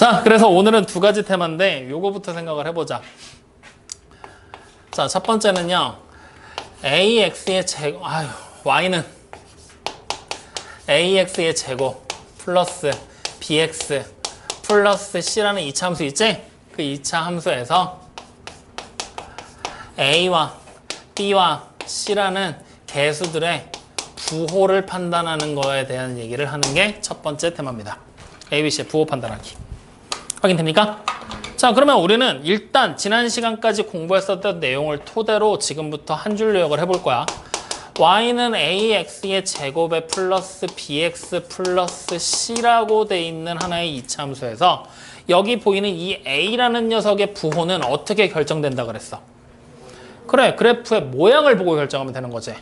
자, 그래서 오늘은 두 가지 테마인데 요거부터 생각을 해보자. 자, 첫 번째는요. AX의 제곱, Y는 AX의 제곱 플러스 BX 플러스 C라는 2차 함수 있지? 그 2차 함수에서 A와 B와 C라는 개수들의 부호를 판단하는 거에 대한 얘기를 하는 게 첫 번째 테마입니다. A, B, C의 부호 판단하기. 확인됩니까? 자, 그러면 우리는 일단 지난 시간까지 공부했었던 내용을 토대로 지금부터 한 줄 요약을 해볼 거야. Y는 AX의 제곱에 플러스 BX 플러스 C라고 돼 있는 하나의 2차 함수에서 여기 보이는 이 A라는 녀석의 부호는 어떻게 결정된다 그랬어? 그래, 그래프의 모양을 보고 결정하면 되는 거지.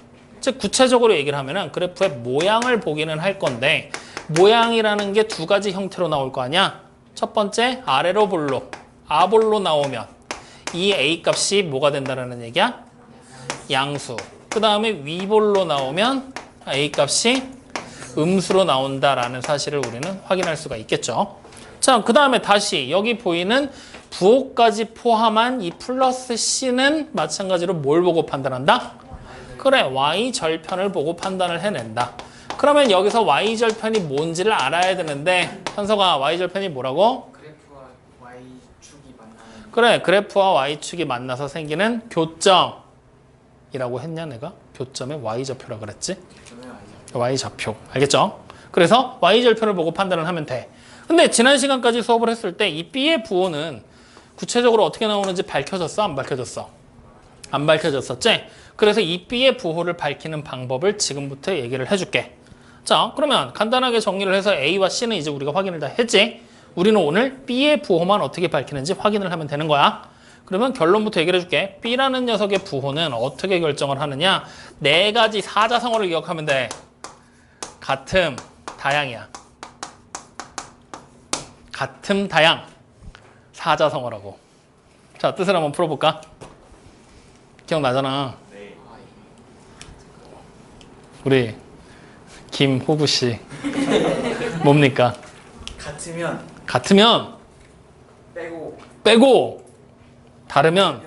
즉 구체적으로 얘기를 하면은 그래프의 모양을 보기는 할 건데 모양이라는 게 두 가지 형태로 나올 거 아니야? 첫 번째 아래로 볼로 아볼로 나오면 이 A 값이 뭐가 된다라는 얘기야? 양수. 그 다음에 위볼로 나오면 A 값이 음수로 나온다라는 사실을 우리는 확인할 수가 있겠죠. 자, 그 다음에 다시 여기 보이는 부호까지 포함한 이 플러스 C는 마찬가지로 뭘 보고 판단한다? 그래, Y절편을 보고 판단을 해낸다. 그러면 여기서 Y절편이 뭔지를 알아야 되는데 현석아, Y절편이 뭐라고? 그래프와 Y축이 만나는. 그래, 그래프와 Y축이 만나서 생기는 교점이라고 했냐 내가? 교점의 Y좌표라 그랬지? Y좌표. 알겠죠? 그래서 Y절편을 보고 판단을 하면 돼. 근데 지난 시간까지 수업을 했을 때 이 B의 부호는 구체적으로 어떻게 나오는지 밝혀졌어? 안 밝혀졌어? 안 밝혀졌었지? 그래서 이 B의 부호를 밝히는 방법을 지금부터 얘기를 해줄게. 자, 그러면 간단하게 정리를 해서 A와 C는 이제 우리가 확인을 다 했지? 우리는 오늘 B의 부호만 어떻게 밝히는지 확인을 하면 되는 거야. 그러면 결론부터 얘기를 해줄게. B라는 녀석의 부호는 어떻게 결정을 하느냐? 네 가지 사자성어를 기억하면 돼. 같음, 다양이야. 같음, 다양. 사자성어라고. 자, 뜻을 한번 풀어볼까? 기억나잖아. 네. 우리 김호구 씨. 뭡니까? 같으면 빼고 다르면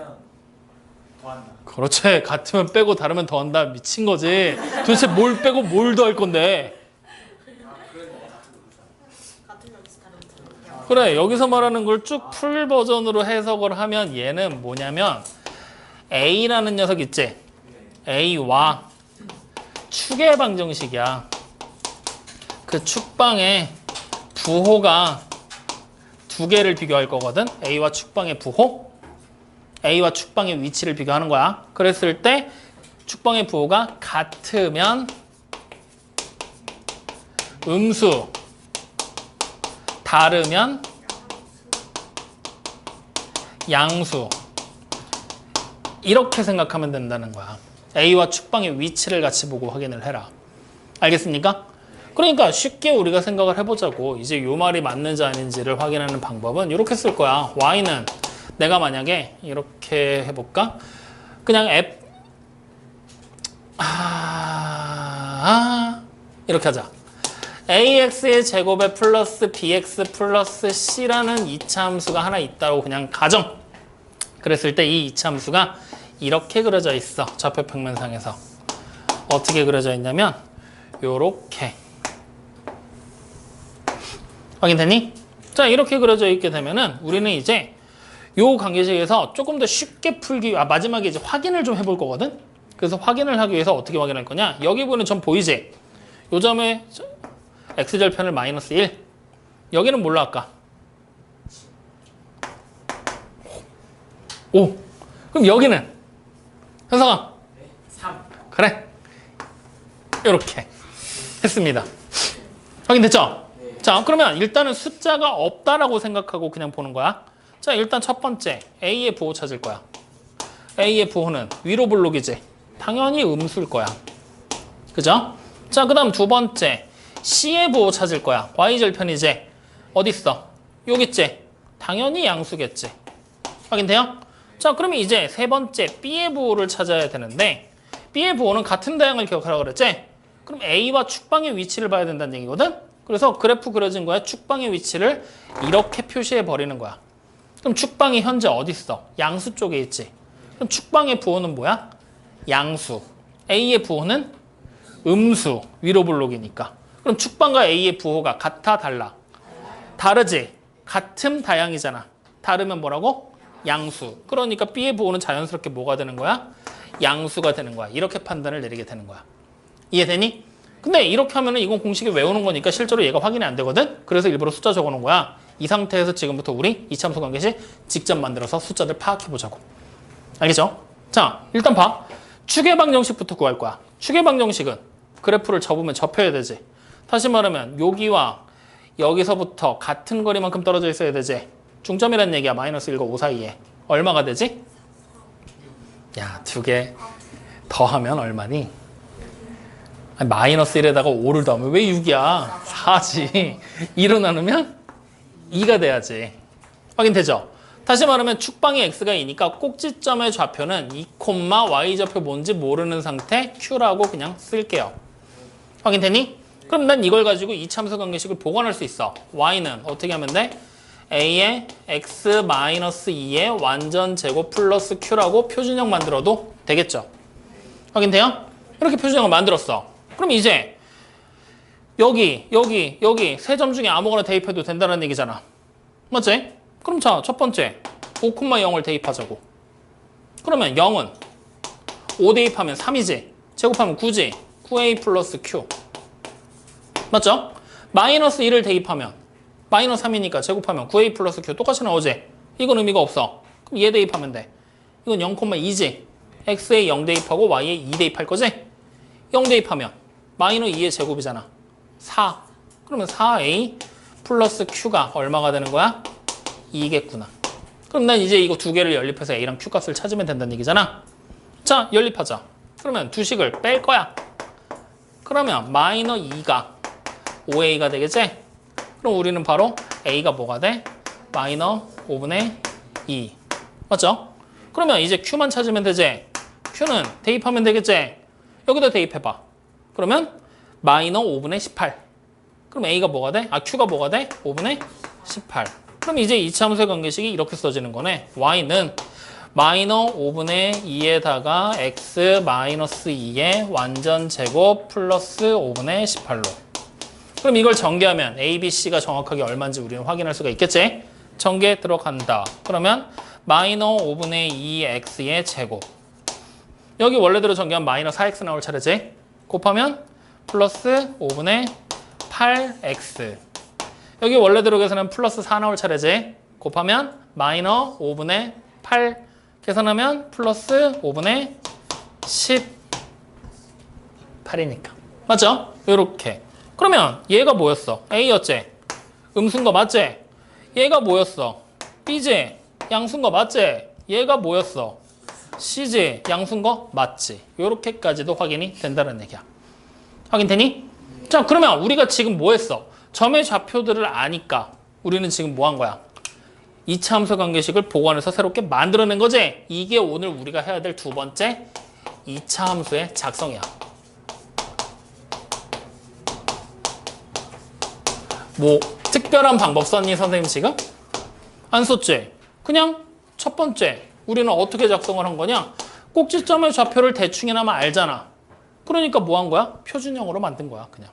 더한다. 그렇지. 같으면 빼고 다르면 더한다. 미친 거지. 도대체 뭘 빼고 뭘 더할 건데? 그래, 여기서 말하는 걸 쭉 풀 버전으로 해석을 하면 얘는 뭐냐면 A라는 녀석 있지? A와 축의 방정식이야. 그 축방의 부호가 두 개를 비교할 거거든. A와 축방의 부호, A와 축방의 위치를 비교하는 거야. 그랬을 때 축방의 부호가 같으면 음수, 다르면 양수. 이렇게 생각하면 된다는 거야. A와 축방의 위치를 같이 보고 확인을 해라. 알겠습니까? 그러니까 쉽게 우리가 생각을 해보자고. 이제 요 말이 맞는지 아닌지를 확인하는 방법은 이렇게 쓸 거야. Y는 내가 만약에 이렇게 해볼까? 그냥 이렇게 하자. AX의 제곱에 플러스 BX 플러스 C라는 2차 함수가 하나 있다고 그냥 가정. 그랬을 때 이 2차 함수가 이렇게 그려져 있어. 좌표 평면상에서. 어떻게 그려져 있냐면 요렇게. 확인됐니? 자, 이렇게 그려져 있게 되면은 우리는 이제 요 관계식에서 조금 더 쉽게 풀기, 마지막에 이제 확인을 좀 해볼 거거든? 그래서 확인을 하기 위해서 어떻게 확인할 거냐? 여기 보이는 점 보이지? 요 점에 x절편을 마이너스 1. 여기는 뭘로 할까? 5. 그럼 여기는? 현석아. 3. 그래. 이렇게 했습니다. 확인됐죠? 네. 자, 그러면 일단은 숫자가 없다라고 생각하고 그냥 보는 거야. 자, 일단 첫 번째 A의 부호 찾을 거야. A의 부호는 위로 볼록이지? 당연히 음수일 거야. 그죠? 자, 그 다음 두 번째 C의 부호 찾을 거야. Y절편이지? 어딨어? 여기 있지? 당연히 양수겠지? 확인돼요? 자, 그러면 이제 세 번째 B의 부호를 찾아야 되는데 B의 부호는 같은 다양을 기억하라고 그랬지? 그럼 A와 축방의 위치를 봐야 된다는 얘기거든? 그래서 그래프 그려진 거에 축방의 위치를 이렇게 표시해 버리는 거야. 그럼 축방이 현재 어디 있어? 양수 쪽에 있지. 그럼 축방의 부호는 뭐야? 양수. A의 부호는 음수. 위로 블록이니까. 그럼 축방과 A의 부호가 같아, 달라? 다르지? 같음 다양이잖아. 다르면 뭐라고? 양수. 그러니까 B의 부호는 자연스럽게 뭐가 되는 거야? 양수가 되는 거야. 이렇게 판단을 내리게 되는 거야. 이해되니? 근데 이렇게 하면은 이건 공식을 외우는 거니까 실제로 얘가 확인이 안 되거든? 그래서 일부러 숫자 적어 놓은 거야. 이 상태에서 지금부터 우리 이차함수 관계식 직접 만들어서 숫자들 파악해 보자고. 알겠죠? 자, 일단 봐. 추계 방정식부터 구할 거야. 추계 방정식은 그래프를 접으면 접혀야 되지. 다시 말하면 여기와 여기서부터 같은 거리만큼 떨어져 있어야 되지. 중점이라는 얘기야. 마이너스 1과 5 사이에. 얼마가 되지? 야, 2개 더하면 얼마니? 아니, 마이너스 1에다가 5를 더하면 왜 6이야? 4지. 2로 나누면 2가 돼야지. 확인되죠? 다시 말하면 축방이 x가 2니까 꼭지점의 좌표는 2, y좌표 뭔지 모르는 상태 q라고 그냥 쓸게요. 확인되니? 그럼 난 이걸 가지고 이차함수 관계식을 보관할 수 있어. y는 어떻게 하면 돼? a의 x-2의 완전 제곱 플러스 q라고 표준형 만들어도 되겠죠? 확인돼요? 이렇게 표준형을 만들었어. 그럼 이제 여기 세 점 중에 아무거나 대입해도 된다는 얘기잖아. 맞지? 그럼 자, 첫 번째 5,0을 대입하자고. 그러면 0은 5 대입하면 3이지. 제곱하면 9지. 9a 플러스 q. 맞죠? 마이너스 1을 대입하면 마이너스 3이니까 제곱하면 9a 플러스 q 똑같이 나오지? 이건 의미가 없어. 그럼 얘 대입하면 돼. 이건 0,2지. x에 0 대입하고 y에 2 대입할 거지? 0 대입하면 마이너스 2의 제곱이잖아. 4. 그러면 4a 플러스 q가 얼마가 되는 거야? 2겠구나. 그럼 난 이제 이거 두 개를 연립해서 a랑 q 값을 찾으면 된다는 얘기잖아. 자, 연립하자. 그러면 두 식을 뺄 거야. 그러면 마이너스 2가 5a가 되겠지? 그럼 우리는 바로 a가 뭐가 돼? 마이너스 5분의 2. 맞죠? 그러면 이제 q만 찾으면 되지? q는 대입하면 되겠지? 여기다 대입해봐. 그러면 마이너스 5분의 18. 그럼 a가 뭐가 돼? q가 뭐가 돼? 5분의 18. 그럼 이제 이차함수의 관계식이 이렇게 써지는 거네. y는 마이너스 5분의 2에다가 x 마이너스 2의 완전 제곱 플러스 5분의 18로. 그럼 이걸 전개하면 a, b, c가 정확하게 얼마인지 우리는 확인할 수가 있겠지? 전개 들어간다. 그러면 마이너스 5분의 2x의 제곱. 여기 원래대로 전개하면 마이너스 4x 나올 차례지? 곱하면 플러스 5분의 8x. 여기 원래대로 계산하면 플러스 4 나올 차례지? 곱하면 마이너스 5분의 8 계산하면 플러스 5분의 18이니까. 맞죠? 요렇게. 그러면 얘가 뭐였어? A였지? 음수인 거 맞지? 얘가 뭐였어? B지? 양수인 거 맞지? 얘가 뭐였어? C지? 양수인 거 맞지? 요렇게까지도 확인이 된다는 얘기야. 확인되니? 자, 그러면 우리가 지금 뭐 했어? 점의 좌표들을 아니까 우리는 지금 뭐 한 거야? 이차함수 관계식을 보관해서 새롭게 만들어낸 거지? 이게 오늘 우리가 해야 될 두 번째 이차함수의 작성이야. 뭐 특별한 방법 썼니 선생님 지금? 안 썼지? 그냥 첫 번째 우리는 어떻게 작성을 한 거냐? 꼭지점의 좌표를 대충이나마 알잖아. 그러니까 뭐 한 거야? 표준형으로 만든 거야 그냥.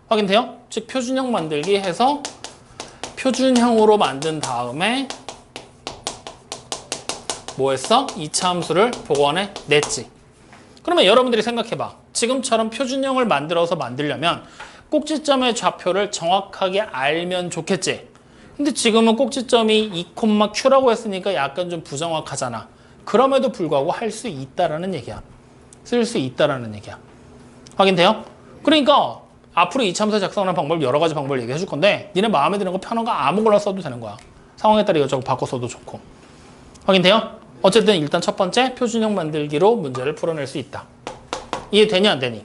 확인돼요? 즉 표준형 만들기 해서 표준형으로 만든 다음에 뭐 했어? 이차함수를 복원해 냈지. 그러면 여러분들이 생각해봐. 지금처럼 표준형을 만들어서 만들려면 꼭지점의 좌표를 정확하게 알면 좋겠지. 근데 지금은 꼭지점이 2,q라고 했으니까 약간 좀 부정확하잖아. 그럼에도 불구하고 할 수 있다라는 얘기야. 쓸 수 있다라는 얘기야. 확인돼요? 그러니까 앞으로 이차함수 작성하는 방법 여러 가지 방법을 얘기해 줄 건데 니네 마음에 드는 거 편한 거 아무거나 써도 되는 거야. 상황에 따라 이것저것 바꿔 써도 좋고. 확인돼요? 어쨌든 일단 첫 번째 표준형 만들기로 문제를 풀어낼 수 있다. 이해되니 안 되니?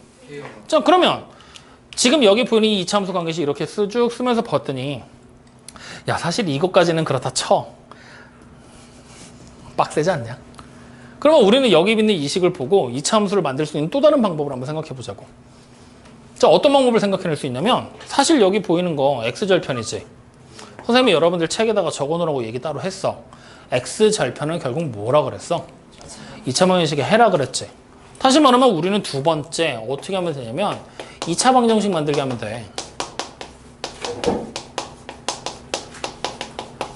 자, 그러면 지금 여기 보이는 이 이차함수 관계식 이렇게 쭉 쓰면서 봤더니 야, 사실 이것까지는 그렇다 쳐. 빡세지 않냐? 그러면 우리는 여기 있는 이 식을 보고 이차함수를 만들 수 있는 또 다른 방법을 한번 생각해 보자고. 자, 어떤 방법을 생각해낼 수 있냐면 사실 여기 보이는 거 x절편이지. 선생님이 여러분들 책에다가 적어놓으라고 얘기 따로 했어. x절편은 결국 뭐라 그랬어? 2차 방정식의 해라 그랬지. 다시 말하면 우리는 두 번째 어떻게 하면 되냐면 2차 방정식 만들게 하면 돼.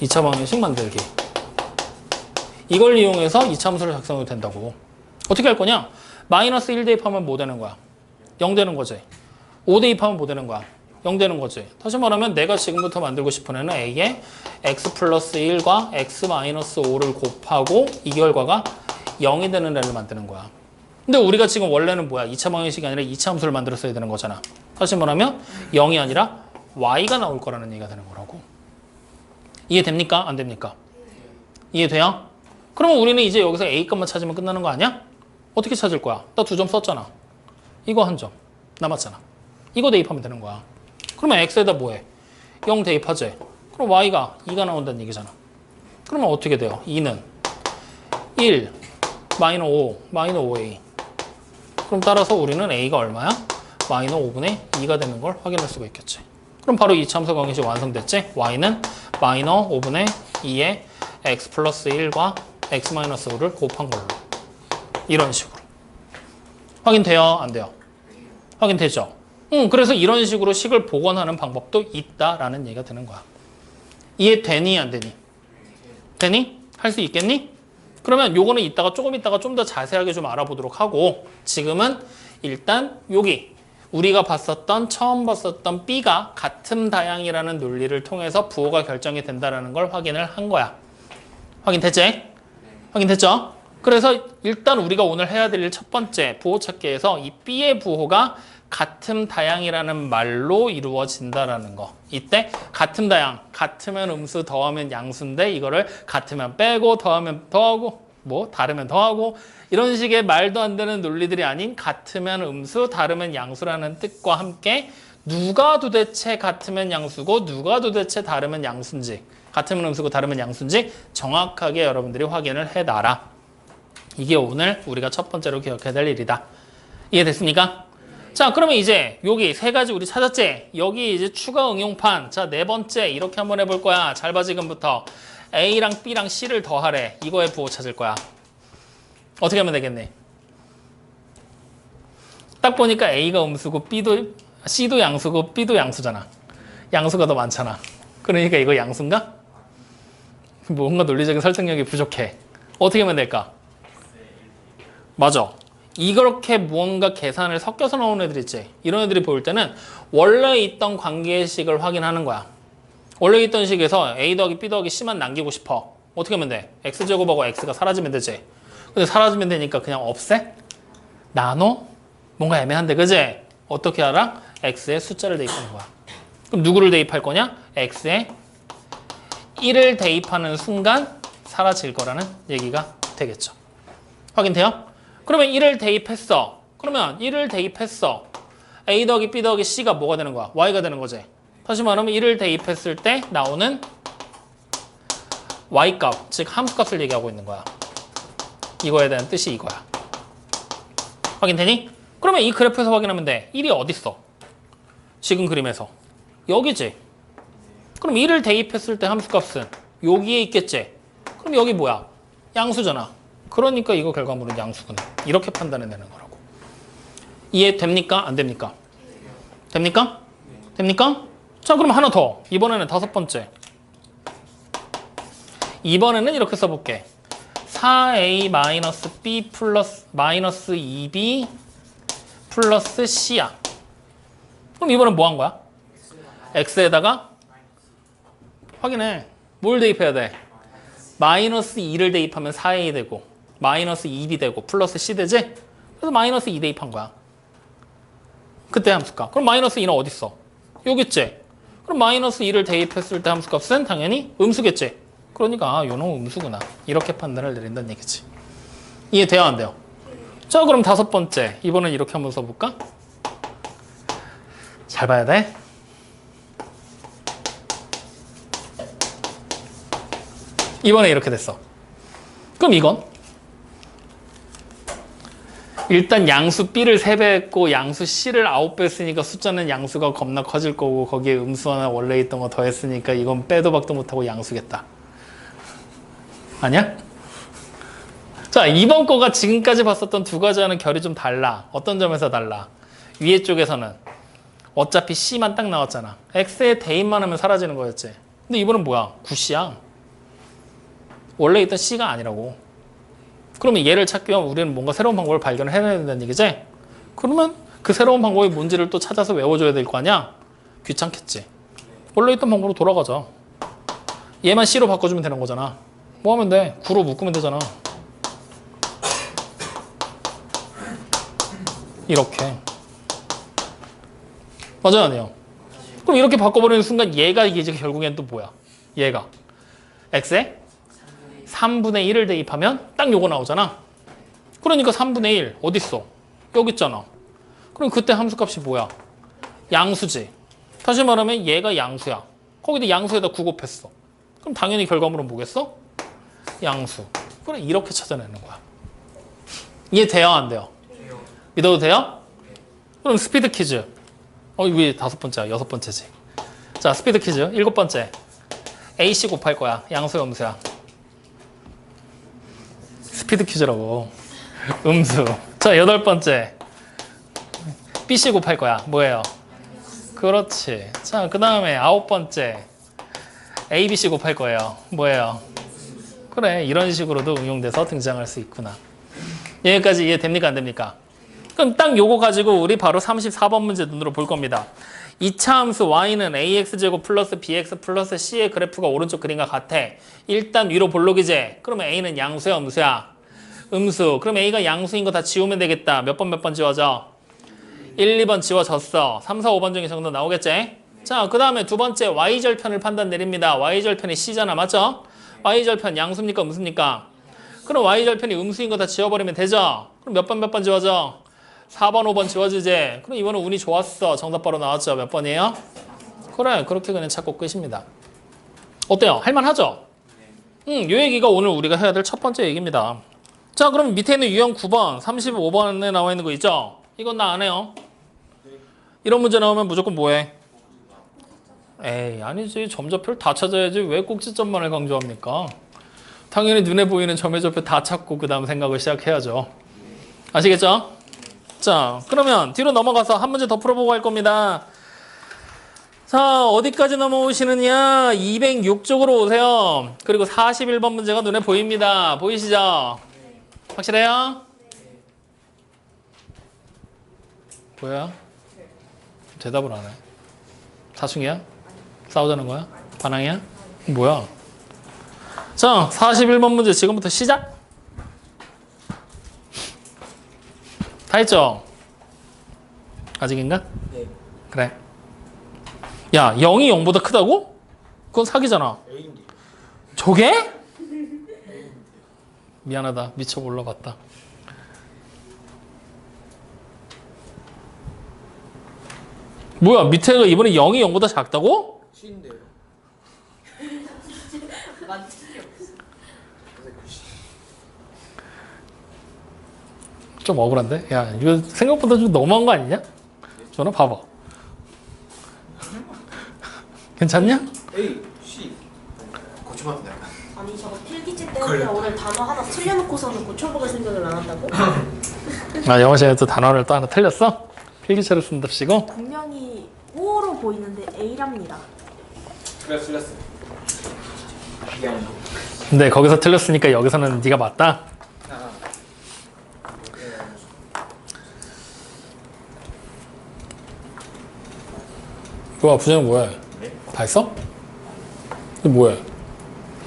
2차 방정식 만들기. 이걸 이용해서 2차 함수를 작성해도 된다고. 어떻게 할 거냐? 마이너스 1 대입하면 뭐 되는 거야? 0 되는 거지. 5 대입하면 뭐 되는 거야? 0 되는 거지. 다시 말하면 내가 지금부터 만들고 싶은 애는 A에 x 플러스 1과 x 마이너스 5를 곱하고 이 결과가 0이 되는 애를 만드는 거야. 근데 우리가 지금 원래는 뭐야? 2차 방정식이 아니라 2차 함수를 만들었어야 되는 거잖아. 다시 말하면 0이 아니라 y가 나올 거라는 얘기가 되는 거라고. 이해됩니까? 안 됩니까? 이해돼요? 그러면 우리는 이제 여기서 A 값만 찾으면 끝나는 거 아니야? 어떻게 찾을 거야? 나 2점 썼잖아. 이거 1점 남았잖아. 이거 대입하면 되는 거야. 그러면 x에다 뭐해? 0 대입하지. 그럼 y가 2가 나온다는 얘기잖아. 그러면 어떻게 돼요? 2는 1, 마이너 5, 마이너 5a. 그럼 따라서 우리는 a가 얼마야? 마이너 5분의 2가 되는 걸 확인할 수가 있겠지. 그럼 바로 2차 함수 방정식 완성됐지? y는 마이너 5분의 2에 x 플러스 1과 x 마이너스 5를 곱한 걸로. 이런 식으로. 확인돼요? 안 돼요? 확인되죠? 그래서 이런 식으로 식을 복원하는 방법도 있다라는 얘기가 되는 거야. 이해되니? 안 되니? 되니? 할 수 있겠니? 그러면 요거는 이따가 조금 있다가 좀 더 자세하게 좀 알아보도록 하고 지금은 일단 여기 우리가 처음 봤었던 B가 같음 다양이라는 논리를 통해서 부호가 결정이 된다는 걸 확인을 한 거야. 확인됐지? 확인됐죠? 그래서 일단 우리가 오늘 해야 될 첫 번째 부호 찾기에서 이 B의 부호가 같음 다양이라는 말로 이루어진다라는 거. 이때 같음 다양, 같으면 음수, 더하면 양수인데 이거를 같으면 빼고 더하면 더하고 뭐 다르면 더하고 이런 식의 말도 안 되는 논리들이 아닌 같으면 음수, 다르면 양수라는 뜻과 함께 누가 도대체 같으면 양수고 누가 도대체 다르면 양수인지 같으면 음수고 다르면 양수인지 정확하게 여러분들이 확인을 해놔라. 이게 오늘 우리가 첫 번째로 기억해야 될 일이다. 이해됐습니까? 자, 그러면 이제 여기 세 가지 우리 찾았지? 여기 이제 추가 응용판. 자, 네 번째 이렇게 한번 해볼 거야. 잘 봐 지금부터. A랑 B랑 C를 더하래. 이거의 부호 찾을 거야. 어떻게 하면 되겠니? 딱 보니까 A가 음수고 C도 양수고 B도 양수잖아. 양수가 더 많잖아. 그러니까 이거 양수인가? 뭔가 논리적인 설득력이 부족해. 어떻게 하면 될까? 맞아. 이렇게 무언가 계산을 섞여서 나오는 애들 있지. 이런 애들이 보일 때는 원래 있던 관계의 식을 확인하는 거야. 원래 있던 식에서 A 더하기 B 더하기 C만 남기고 싶어. 어떻게 하면 돼? X제곱하고 X가 사라지면 되지. 근데 사라지면 되니까 그냥 없애? 나눠? 뭔가 애매한데 그지? 어떻게 알아? X에 숫자를 대입하는 거야. 그럼 누구를 대입할 거냐? X에 1을 대입하는 순간 사라질 거라는 얘기가 되겠죠. 확인돼요? 그러면 1을 대입했어. 그러면 1을 대입했어. A 더하기 B 더하기 C가 뭐가 되는 거야? Y가 되는 거지. 다시 말하면 1을 대입했을 때 나오는 Y값, 즉 함수값을 얘기하고 있는 거야. 이거에 대한 뜻이 이거야. 확인되니? 그러면 이 그래프에서 확인하면 돼. 1이 어딨어? 지금 그림에서. 여기지. 그럼 1을 대입했을 때 함수값은 여기에 있겠지. 그럼 여기 뭐야? 양수잖아. 그러니까 이거 결과물은 양수구나. 이렇게 판단해내는 거라고. 이해됩니까? 안 됩니까? 됩니까? 됩니까? 자, 그럼 하나 더. 이번에는 다섯 번째. 이번에는 이렇게 써볼게. 4a-b 플러스 마이너스 2b 플러스 c야. 그럼 이번엔 뭐 한 거야? x에다가 확인해. 뭘 대입해야 돼? 마이너스 2를 대입하면 4a 되고 마이너스 2b 되고 플러스 c 되지? 그래서 마이너스 2 대입한 거야. 그때 함수값. 그럼 마이너스 2는 어디 있어? 여기 있지? 그럼 마이너스 2를 대입했을 때 함수값은 당연히 음수겠지? 그러니까 요놈 음수구나. 이렇게 판단을 내린다는 얘기지. 이해돼요? 안 돼요? 자, 그럼 다섯 번째. 이번엔 이렇게 한번 써볼까? 잘 봐야 돼. 이번에 이렇게 됐어. 그럼 이건 일단 양수 B를 3배 했고 양수 C를 9배 했으니까 숫자는 양수가 겁나 커질 거고 거기에 음수 하나 원래 있던 거 더했으니까 이건 빼도 박도 못하고 양수겠다. 아니야? 자, 이번 거가 지금까지 봤었던 두 가지와는 결이 좀 달라. 어떤 점에서 달라? 위에 쪽에서는 어차피 C만 딱 나왔잖아. X에 대입만 하면 사라지는 거였지. 근데 이번엔 뭐야? 9C야. 원래 있던 C가 아니라고. 그러면 얘를 찾기 위한 우리는 뭔가 새로운 방법을 발견을 해내야 된다는 얘기지? 그러면 그 새로운 방법이 뭔지를 또 찾아서 외워줘야 될 거 아니야? 귀찮겠지. 원래 있던 방법으로 돌아가자. 얘만 C로 바꿔주면 되는 거잖아. 뭐 하면 돼? 9로 묶으면 되잖아. 이렇게. 맞아요, 아니에요? 그럼 이렇게 바꿔버리는 순간 얘가 이제 결국엔 또 뭐야? 얘가 x에 3분의 1을 대입하면 딱 요거 나오잖아. 그러니까 3분의 1 어딨어? 여기 있잖아. 그럼 그때 함수값이 뭐야? 양수지. 다시 말하면 얘가 양수야. 거기다 양수에다 9 곱했어. 그럼 당연히 결과물은 뭐겠어? 양수. 그래, 이렇게 찾아내는 거야. 이해돼요, 안 돼요? 믿어도 돼요? 그럼 스피드 퀴즈. 왜 5번째야? 6번째지. 자, 스피드 퀴즈 7번째. AC 곱할 거야. 양수야, 음수야? 스피드 퀴즈라고. 음수. 자, 8번째. BC 곱할 거야. 뭐예요? 그렇지. 자, 그 다음에 9번째. ABC 곱할 거예요. 뭐예요? 그래, 이런 식으로도 응용돼서 등장할 수 있구나. 여기까지 이해됩니까? 안 됩니까? 그럼 딱 요거 가지고 우리 바로 34번 문제 눈으로 볼 겁니다. 2차 함수 y는 ax제곱 플러스 bx 플러스 c의 그래프가 오른쪽 그림과 같아. 일단 위로 볼록이지. 그러면 a는 양수야, 음수야? 음수. 그럼 a가 양수인 거 다 지우면 되겠다. 몇 번 지워져? 1, 2번 지워졌어. 3, 4, 5번 중에 정도 나오겠지? 자, 그 다음에 두 번째 y절편을 판단 내립니다. y절편이 c잖아, 맞죠? y절편 양수입니까, 음수입니까? 그럼 y절편이 음수인 거 다 지워버리면 되죠? 그럼 몇 번 지워져? 4번, 5번 지워지지? 그럼 이번은 운이 좋았어. 정답 바로 나왔죠? 몇 번이에요? 그래, 그렇게 그냥 찾고 끝입니다. 어때요? 할만하죠? 요 얘기가 오늘 우리가 해야 될 첫 번째 얘기입니다. 자, 그럼 밑에 있는 유형 9번, 35번에 나와 있는 거 있죠? 이건 나 안 해요. 이런 문제 나오면 무조건 뭐해? 에이, 아니지. 점좌표를 다 찾아야지. 왜 꼭지점만을 강조합니까? 당연히 눈에 보이는 점의 좌표 다 찾고 그 다음 생각을 시작해야죠. 아시겠죠? 자, 그러면 뒤로 넘어가서 한 문제 더 풀어보고 할 겁니다. 자, 어디까지 넘어오시느냐? 206쪽으로 오세요. 그리고 41번 문제가 눈에 보입니다. 보이시죠? 확실해요? 뭐야? 대답을 안 해. 사춘기야? 싸우자는 거야? 반항이야? 뭐야? 자, 41번 문제 지금부터 시작! 다 했죠? 아직인가? 네. 그래. 야, 0이 0보다 크다고? 그건 사기잖아. A인데. 저게? 미안하다. 미쳐 올라갔다. 뭐야, 밑에가 이번에 0이 0보다 작다고? C인데요. 좀 억울한데? 야, 이거 생각보다 좀 너무한 거 아니냐? 전화 봐봐. 괜찮냐? A, C. 고쳐봤다. 아니 저거 필기체 때문에 오늘 단어 하나 틀려놓고서는 고쳐먹을 생각을 안 한다고? 아, 영어 시간에 또 단어를 또 하나 틀렸어? 필기체를 쓴답시고? 분명히 O로 보이는데 A랍니다. 틀렸어. 미안해. 근데 거기서 틀렸으니까 여기서는 네가 맞다? 뭐야, 부장님 뭐해? 네? 다 했어? 이거 뭐해?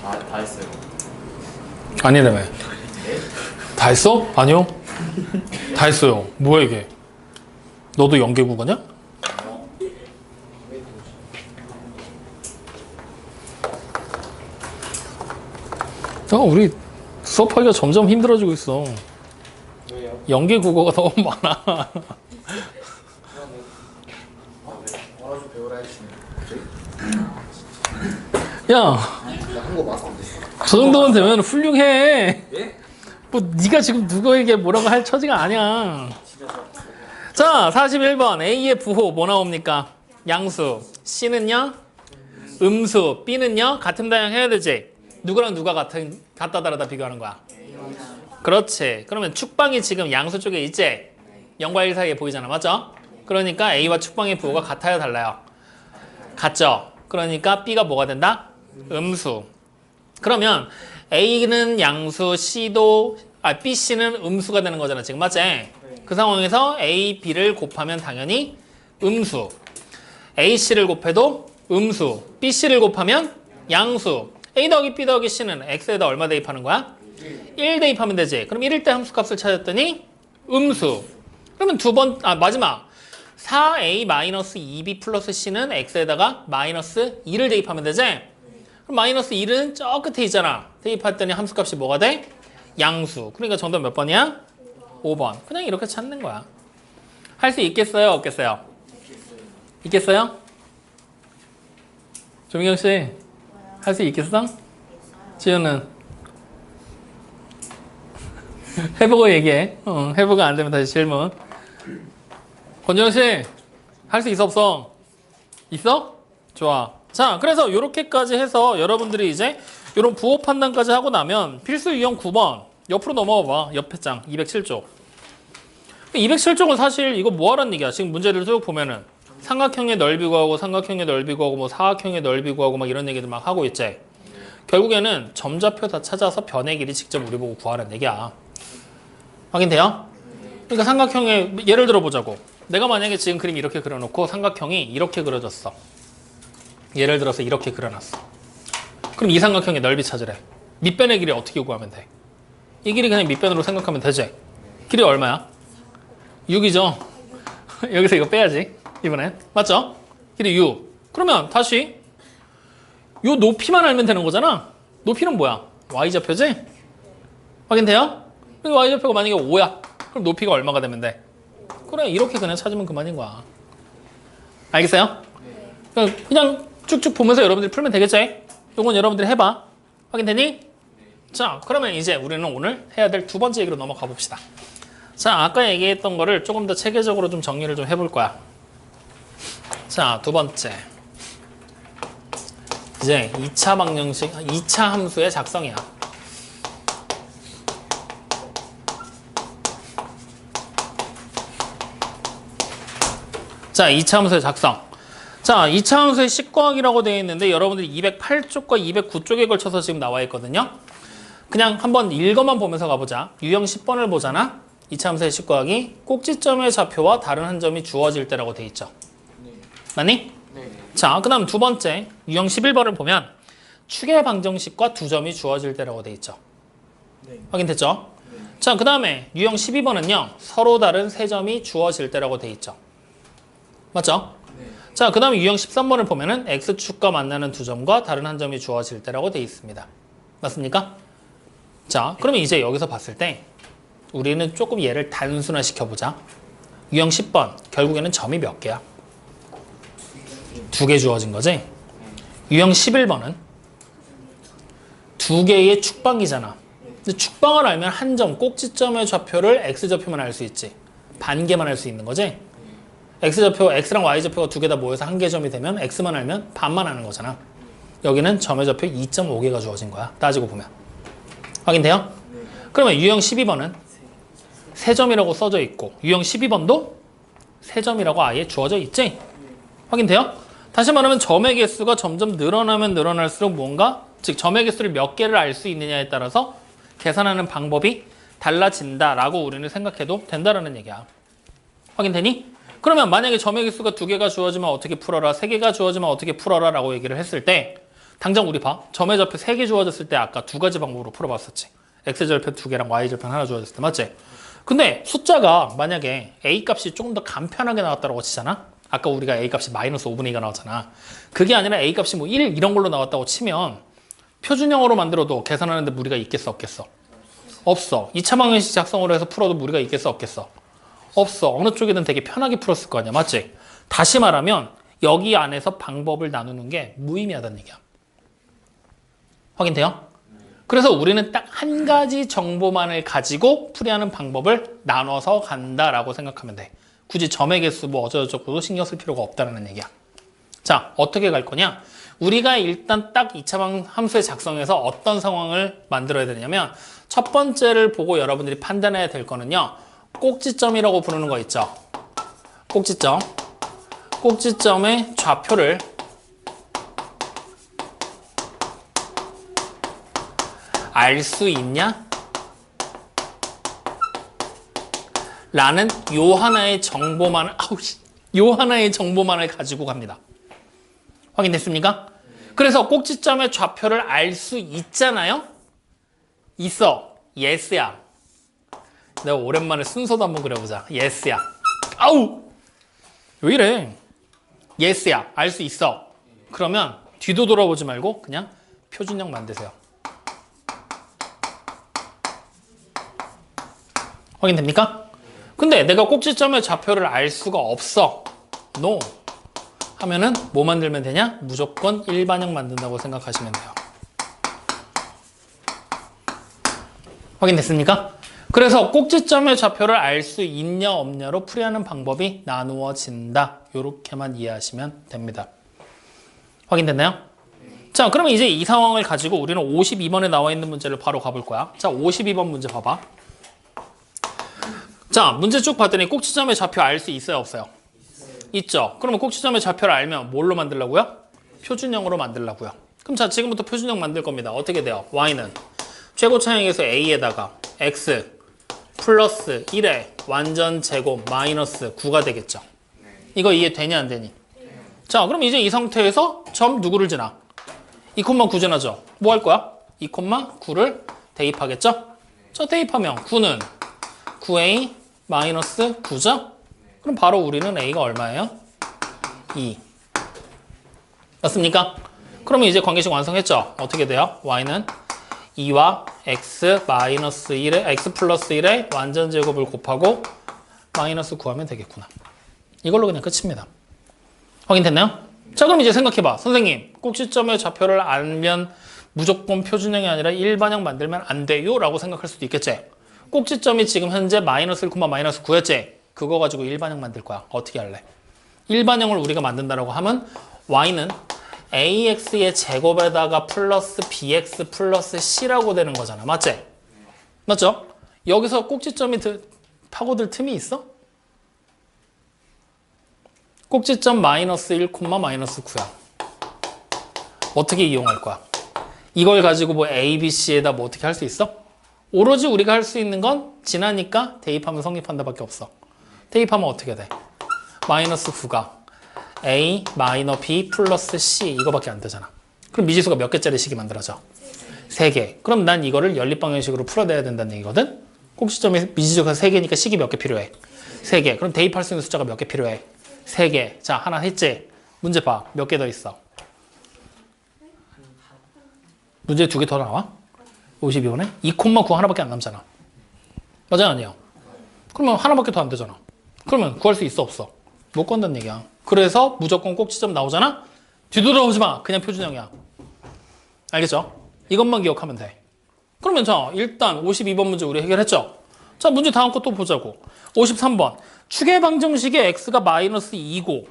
다 했어요. 아니라며. 다 했어? 아니요. 다 했어요. 뭐야 이게? 너도 연계 국어냐? 우리 수업하기가 점점 힘들어지고 있어. 왜요? 연계 국어가 너무 많아. 원어좀 배우라 해주시면. 야, 한거 맞았는데. 저 정도면 되면 훌륭해. 예? 뭐 네가 지금 누구에게 뭐라고 할 처지가 아니야. 자, 41번 A의 부호 뭐 나옵니까? 양수. C는요? 음수. B는요? 같은 다양 해야 되지? 누구랑 누가 같다 다르다 비교하는 거야? 그렇지. 그러면 축방이 지금 양수 쪽에 있지? 0과 1 사이에 보이잖아. 맞죠? 그러니까 A와 축방의 부호가 같아요, 달라요? 같죠? 그러니까 B가 뭐가 된다? 음수. 그러면 A는 양수, B, C는 음수가 되는 거잖아. 지금 맞지? 그 상황에서 A, B를 곱하면 당연히 음수. A, C를 곱해도 음수. B, C를 곱하면 양수. A 더하기 B 더하기 C는 X에다 얼마 대입하는 거야? 1 대입하면 되지. 그럼 1일 때 함수값을 찾았더니 음수. 그러면 마지막 4A-2B 플러스 C는 X에다가 마이너스 2를 대입하면 되지? 그럼 마이너스 1은 저 끝에 있잖아. 대입했더니 함수값이 뭐가 돼? 양수. 그러니까 정답 몇 번이야? 5번. 그냥 이렇게 찾는 거야. 할 수 있겠어요? 없겠어요? 있겠어요? 조민경 씨, 할 수 있겠어? 지효는? 해보고 얘기해. 해보고 안 되면 다시 질문. 권정현 씨, 할 수 있어 없어? 있어? 좋아. 자, 그래서 이렇게까지 해서 여러분들이 이제 이런 부호 판단까지 하고 나면 필수 유형 9번 옆으로 넘어가 봐. 옆에 장 207쪽. 207쪽은 사실 이거 뭐 하라는 얘기야? 지금 문제를 쭉 보면은 삼각형의 넓이 구하고 삼각형의 넓이 구하고 뭐 사각형의 넓이 구하고 막 이런 얘기들 막 하고 있지. 결국에는 점좌표 다 찾아서 변의 길이 직접 우리 보고 구하라는 얘기야. 확인돼요? 그러니까 삼각형의 예를 들어 보자고. 내가 만약에 지금 그림 이렇게 그려놓고 삼각형이 이렇게 그려졌어. 예를 들어서 이렇게 그려놨어. 그럼 이 삼각형의 넓이 찾으래. 밑변의 길이 어떻게 구하면 돼? 이 길이 그냥 밑변으로 생각하면 되지. 길이 얼마야? 6이죠. 여기서 이거 빼야지. 이번엔. 맞죠? 길이 6. 그러면 다시 요 높이만 알면 되는 거잖아. 높이는 뭐야? y좌표지? 확인돼요? 그리고 y좌표가 만약에 5야. 그럼 높이가 얼마가 되면 돼? 그래, 이렇게 그냥 찾으면 그만인 거야. 알겠어요? 그냥 쭉쭉 보면서 여러분들이 풀면 되겠지? 요건 여러분들이 해봐. 확인되니? 자, 그러면 이제 우리는 오늘 해야 될 두 번째 얘기로 넘어가 봅시다. 자, 아까 얘기했던 거를 조금 더 체계적으로 좀 정리를 좀 해볼 거야. 자, 두 번째. 이제 2차 방정식, 2차 함수의 작성이야. 자, 2차 함수의 작성. 자, 2차 함수의 식구하기라고 되어 있는데 여러분들이 208쪽과 209쪽에 걸쳐서 지금 나와 있거든요. 그냥 한번 읽어만 보면서 가보자. 유형 10번을 보잖아. 2차 함수의 식구하기. 꼭지점의 좌표와 다른 한 점이 주어질 때라고 되어 있죠. 맞니? 네. 자, 그 다음 두 번째 유형 11번을 보면 축의 방정식과 두 점이 주어질 때라고 되어 있죠. 네. 확인됐죠? 자, 그 다음에 유형 12번은요. 서로 다른 세 점이 주어질 때라고 되어 있죠. 맞죠? 네. 자, 그 다음에 유형 13번을 보면은 X축과 만나는 두 점과 다른 한 점이 주어질 때라고 되어 있습니다. 맞습니까? 자, 그러면 이제 여기서 봤을 때 우리는 조금 얘를 단순화 시켜보자. 유형 10번 결국에는 점이 몇 개야? 2개 주어진 거지? 유형 11번은 2개의 축방이잖아. 근데 축방을 알면 한 점, 꼭지점의 좌표를 X좌표만 알 수 있지. 반개만 알 수 있는 거지? X좌표, X랑 Y좌표가 두 개 다 모여서 한 개 점이 되면 X만 알면 반만 아는 거잖아. 여기는 점의 좌표 2.5개가 주어진 거야. 따지고 보면. 확인돼요? 그러면 유형 12번은 세 점이라고 써져 있고 유형 12번도 세 점이라고 아예 주어져 있지? 확인돼요? 다시 말하면 점의 개수가 점점 늘어나면 늘어날수록 뭔가 즉 점의 개수를 몇 개를 알 수 있느냐에 따라서 계산하는 방법이 달라진다라고 우리는 생각해도 된다라는 얘기야. 확인되니? 그러면 만약에 점의 개수가 2개가 주어지면 어떻게 풀어라, 3개가 주어지면 어떻게 풀어라 라고 얘기를 했을 때 당장 우리 봐. 점의 좌표 3개 주어졌을 때 아까 두 가지 방법으로 풀어봤었지. X절편 2개랑 Y절편 하나 주어졌을 때 맞지? 근데 숫자가 만약에 A 값이 조금 더 간편하게 나왔다고 치잖아? 아까 우리가 A 값이 마이너스 5분의 2가 나왔잖아. 그게 아니라 A 값이 뭐 1 이런 걸로 나왔다고 치면 표준형으로 만들어도 계산하는데 무리가 있겠어 없겠어? 없어. 2차 방정식 작성으로 해서 풀어도 무리가 있겠어 없겠어? 없어. 어느 쪽이든 되게 편하게 풀었을 거 아니야. 맞지? 다시 말하면 여기 안에서 방법을 나누는 게 무의미하다는 얘기야. 확인돼요? 그래서 우리는 딱 한 가지 정보만을 가지고 풀이하는 방법을 나눠서 간다라고 생각하면 돼. 굳이 점의 개수 뭐 어쩌고저쩌고 신경 쓸 필요가 없다는 얘기야. 자, 어떻게 갈 거냐? 우리가 일단 딱 2차방 함수의 작성에서 어떤 상황을 만들어야 되냐면 첫 번째를 보고 여러분들이 판단해야 될 거는요. 꼭지점이라고 부르는 거 있죠. 꼭지점. 꼭지점의 좌표를 알 수 있냐? 라는 요 하나의 정보만을 가지고 갑니다. 확인됐습니까? 그래서 꼭지점의 좌표를 알 수 있잖아요? 있어. yes야. 내가 오랜만에 순서도 한번 그려보자. yes야. 아우! 왜 이래? yes야. 알 수 있어. 그러면 뒤도 돌아보지 말고 그냥 표준형 만드세요. 확인됩니까? 근데 내가 꼭지점의 좌표를 알 수가 없어. No. 하면은 뭐 만들면 되냐? 무조건 일반형 만든다고 생각하시면 돼요. 확인됐습니까? 그래서 꼭지점의 좌표를 알 수 있냐 없냐로 풀이하는 방법이 나누어진다. 이렇게만 이해하시면 됩니다. 확인됐나요? 자, 그러면 이제 이 상황을 가지고 우리는 52번에 나와 있는 문제를 바로 가볼 거야. 자, 52번 문제 봐봐. 자, 문제 쭉 봤더니 꼭지점의 좌표 알 수 있어요, 없어요? 있죠. 그러면 꼭지점의 좌표를 알면 뭘로 만들라고요? 표준형으로 만들라고요. 그럼 자, 지금부터 표준형 만들 겁니다. 어떻게 돼요? y는 최고차항에서 a에다가 x 플러스 1의 완전 제곱 마이너스 9가 되겠죠. 이거 이해되냐 안 되니? 자, 그럼 이제 이 상태에서 점 누구를 지나? 2,9 지나죠. 뭐 할 거야? 2,9를 대입하겠죠? 자, 대입하면 9는 9a 마이너스 9죠? 그럼 바로 우리는 a가 얼마예요? 2. 맞습니까? 그러면 이제 관계식 완성했죠? 어떻게 돼요? y는 2와 x 마이너스 1에 x 플러스 1의 완전 제곱을 곱하고 마이너스 9 하면 되겠구나. 이걸로 그냥 끝입니다. 확인됐나요? 자, 그럼 이제 생각해봐. 선생님, 꼭지점의 좌표를 알면 무조건 표준형이 아니라 일반형 만들면 안 돼요? 라고 생각할 수도 있겠지? 꼭지점이 지금 현재 마이너스 1, 마이너스 9였지? 그거 가지고 일반형 만들 거야. 어떻게 할래? 일반형을 우리가 만든다라고 하면 y는 ax의 제곱에다가 플러스 bx 플러스 c라고 되는 거잖아. 맞지? 맞죠? 여기서 꼭지점이 파고들 틈이 있어? 꼭지점 마이너스 1, 마이너스 9야. 어떻게 이용할 거야? 이걸 가지고 뭐 a, b, c에다 뭐 어떻게 할 수 있어? 오로지 우리가 할 수 있는 건 지나니까 대입하면 성립한다 밖에 없어. 대입하면 어떻게 돼? 마이너스 9가 a 마이너 b 플러스 c 이거밖에 안 되잖아. 그럼 미지수가 몇 개짜리 식이 만들어져? 3개. 그럼 난 이거를 연립방정식으로 풀어내야 된다는 얘기거든? 꼭지점에 미지수가 3개니까 식이 몇 개 필요해? 3개. 그럼 대입할 수 있는 숫자가 몇 개 필요해? 3개. 자, 하나 했지? 문제 봐. 몇 개 더 있어? 문제 2개 더 나와? 52번에? 2,9 하나밖에 안 남잖아. 맞아요? 아니에요? 그러면 하나밖에 더 안 되잖아. 그러면 구할 수 있어? 없어? 못 구한다는 얘기야. 그래서 무조건 꼭지점 나오잖아? 뒤돌아오지 마. 그냥 표준형이야. 알겠죠? 이것만 기억하면 돼. 그러면 자, 일단 52번 문제 우리 해결했죠? 자, 문제 다음 거 또 보자고. 53번. 추계 방정식에 x가 마이너스 2고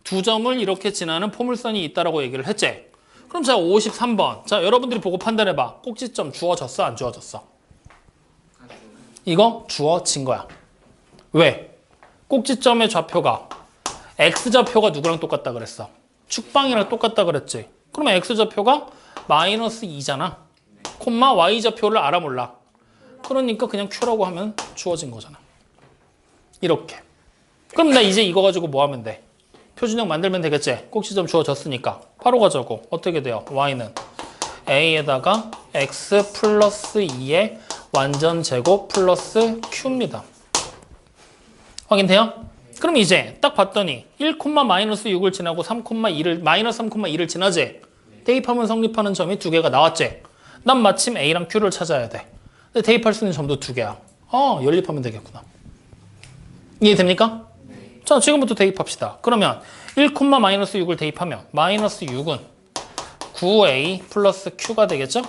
두 점을 이렇게 지나는 포물선이 있다라고 얘기를 했지? 그럼 자, 53번. 자, 여러분들이 보고 판단해봐. 꼭지점 주어졌어? 안 주어졌어? 이거 주어진 거야. 왜? 꼭지점의 좌표가 x좌표가 누구랑 똑같다 그랬어? 축방이랑 똑같다 그랬지? 그러면 x좌표가 마이너스 2잖아. 콤마 y좌표를 알아 몰라. 그러니까 그냥 q라고 하면 주어진 거잖아. 이렇게. 그럼 나 이제 이거 가지고 뭐 하면 돼? 표준형 만들면 되겠지? 꼭지점 주어졌으니까. 바로 가자고. 어떻게 돼요? y는 a에다가 x 플러스 2의 완전 제곱 플러스 q입니다. 확인돼요? 그럼 이제 딱 봤더니 1, 마이너스 6을 지나고 3,2를 마이너스 3,2를 지나지? 대입하면 성립하는 점이 2개가 나왔지? 난 마침 a랑 q를 찾아야 돼. 근데 대입할 수 있는 점도 2개야. 연립하면 되겠구나. 이해됩니까? 자, 지금부터 대입합시다. 그러면 1, 마이너스 6을 대입하면 마이너스 6은 9a 플러스 q가 되겠죠?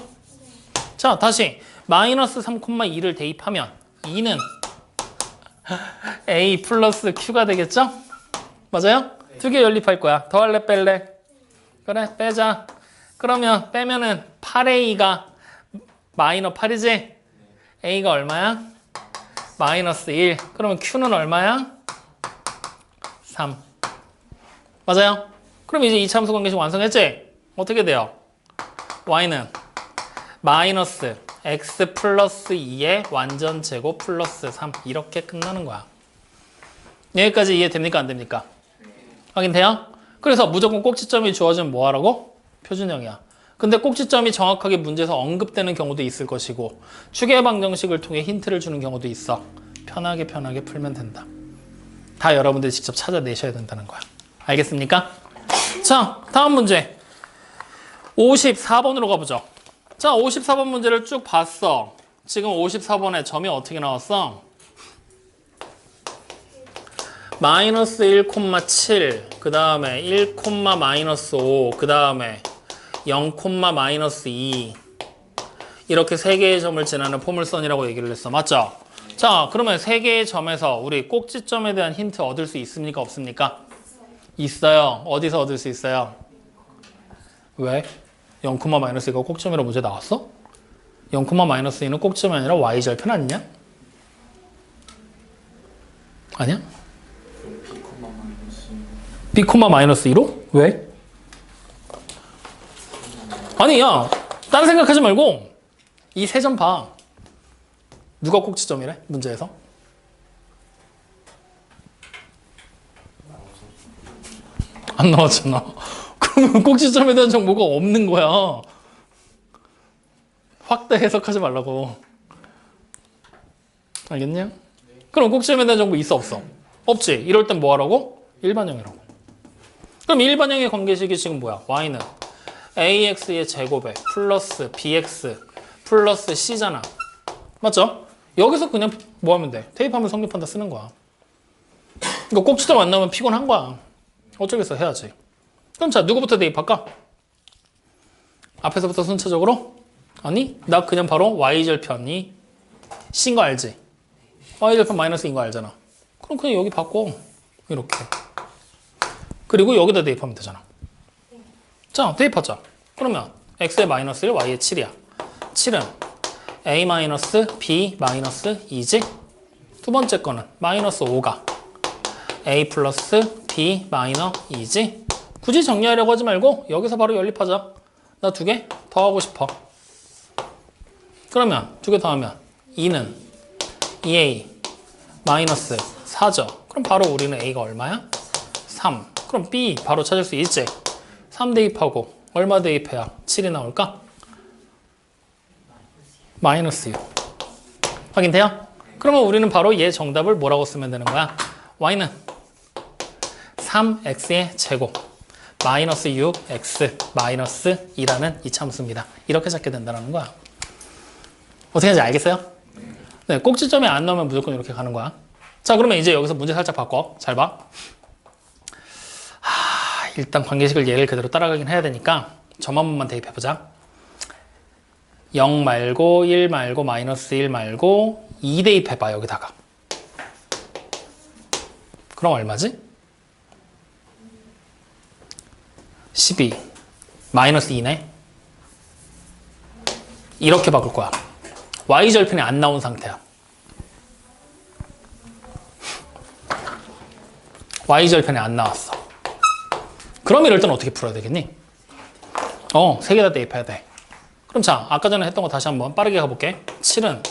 자, 다시 마이너스 3,2를 대입하면 2는 A 플러스 Q가 되겠죠? 맞아요? 두 개 연립할 거야. 더할래 뺄래? 그래, 빼자. 그러면 빼면은 8A가 마이너 8이지? A가 얼마야? 마이너스 1. 그러면 Q는 얼마야? 3. 맞아요? 그럼 이제 이차함수 관계식 완성했지? 어떻게 돼요? Y는 마이너스 X 플러스 2의 완전 제곱 플러스 3. 이렇게 끝나는 거야. 여기까지 이해됩니까? 안 됩니까? 확인돼요? 그래서 무조건 꼭지점이 주어지면 뭐 하라고? 표준형이야. 근데 꼭지점이 정확하게 문제에서 언급되는 경우도 있을 것이고 추계 방정식을 통해 힌트를 주는 경우도 있어. 편하게 풀면 된다. 다 여러분들이 직접 찾아내셔야 된다는 거야. 알겠습니까? 자, 다음 문제 54번으로 가보죠. 자, 54번 문제를 쭉 봤어. 지금 54번에 점이 어떻게 나왔어? 마이너스 1,7, 그 다음에 1, 마이너스 5, 그 다음에 0, 마이너스 2 이렇게 3개의 점을 지나는 포물선이라고 얘기를 했어. 맞죠? 자, 그러면 3개의 점에서 우리 꼭지점에 대한 힌트 얻을 수 있습니까? 없습니까? 있어요. 어디서 얻을 수 있어요? 왜? 0, 마이너스 2가 꼭지점이라고 문제 나왔어? 0, 마이너스 2는 꼭지점이 아니라 y절편 아니냐? 아니야? b, 마이너스 2로? 왜? 아니, 야, 딴 생각하지 말고 이 세 점 봐. 누가 꼭지점이래? 문제에서? 안 나왔잖아. 그러면 꼭지점에 대한 정보가 없는 거야. 확대 해석하지 말라고. 알겠냐? 그럼 꼭지점에 대한 정보 있어 없어? 없지. 이럴 땐 뭐 하라고? 일반형이라고. 그럼 일반형의 관계식이 지금 뭐야? y는 ax의 제곱에 플러스 bx 플러스 c잖아. 맞죠? 여기서 그냥 뭐 하면 돼? 대입하면 성립한다 쓰는 거야. 이거 꼭지점 안 나오면 피곤한 거야. 어쩌겠어, 해야지. 그럼 자, 누구부터 대입할까? 앞에서부터 순차적으로? 아니, 나 그냥 바로 y절편이 c인 거 알지? y절편 마이너스인 거 알잖아. 그럼 그냥 여기 바꿔. 이렇게. 그리고 여기다 대입하면 되잖아. 자, 대입하자. 그러면 x의 마이너스 1, y의 7이야. 7은 a 마이너스 b 마이너스 2지? 두 번째 거는 마이너스 5가 a 플러스 b 마이너 2지? 굳이 정리하려고 하지 말고 여기서 바로 연립하자. 나 2개 더 하고 싶어. 그러면 2개 더 하면 2는 2a 마이너스 4죠. 그럼 바로 우리는 a가 얼마야? 3. 그럼 b 바로 찾을 수 있지? 3 대입하고 얼마 대입해야 7이 나올까? 마이너스 6. 확인돼요? 그러면 우리는 바로 얘 정답을 뭐라고 쓰면 되는 거야? y는 3x의 제곱 마이너스 6x 마이너스 2라는 이차함수입니다. 이렇게 잡게 된다는 거야. 어떻게 하는지 알겠어요? 네, 꼭지점에 안 나오면 무조건 이렇게 가는 거야. 자, 그러면 이제 여기서 문제 살짝 바꿔. 잘 봐. 일단 관계식을 얘를 그대로 따라가긴 해야 되니까 점 한 번만 대입해보자. 0 말고 1 말고 마이너스 1 말고 2 대입해봐 여기다가. 그럼 얼마지? 12 마이너스 2네. 이렇게 바꿀 거야. y절편이 안 나온 상태야. y절편이 안 나왔어. 그럼 이럴 땐 어떻게 풀어야 되겠니? 3개 다 대입해야 돼. 그럼 자, 아까 전에 했던 거 다시 한번 빠르게 가볼게. 7은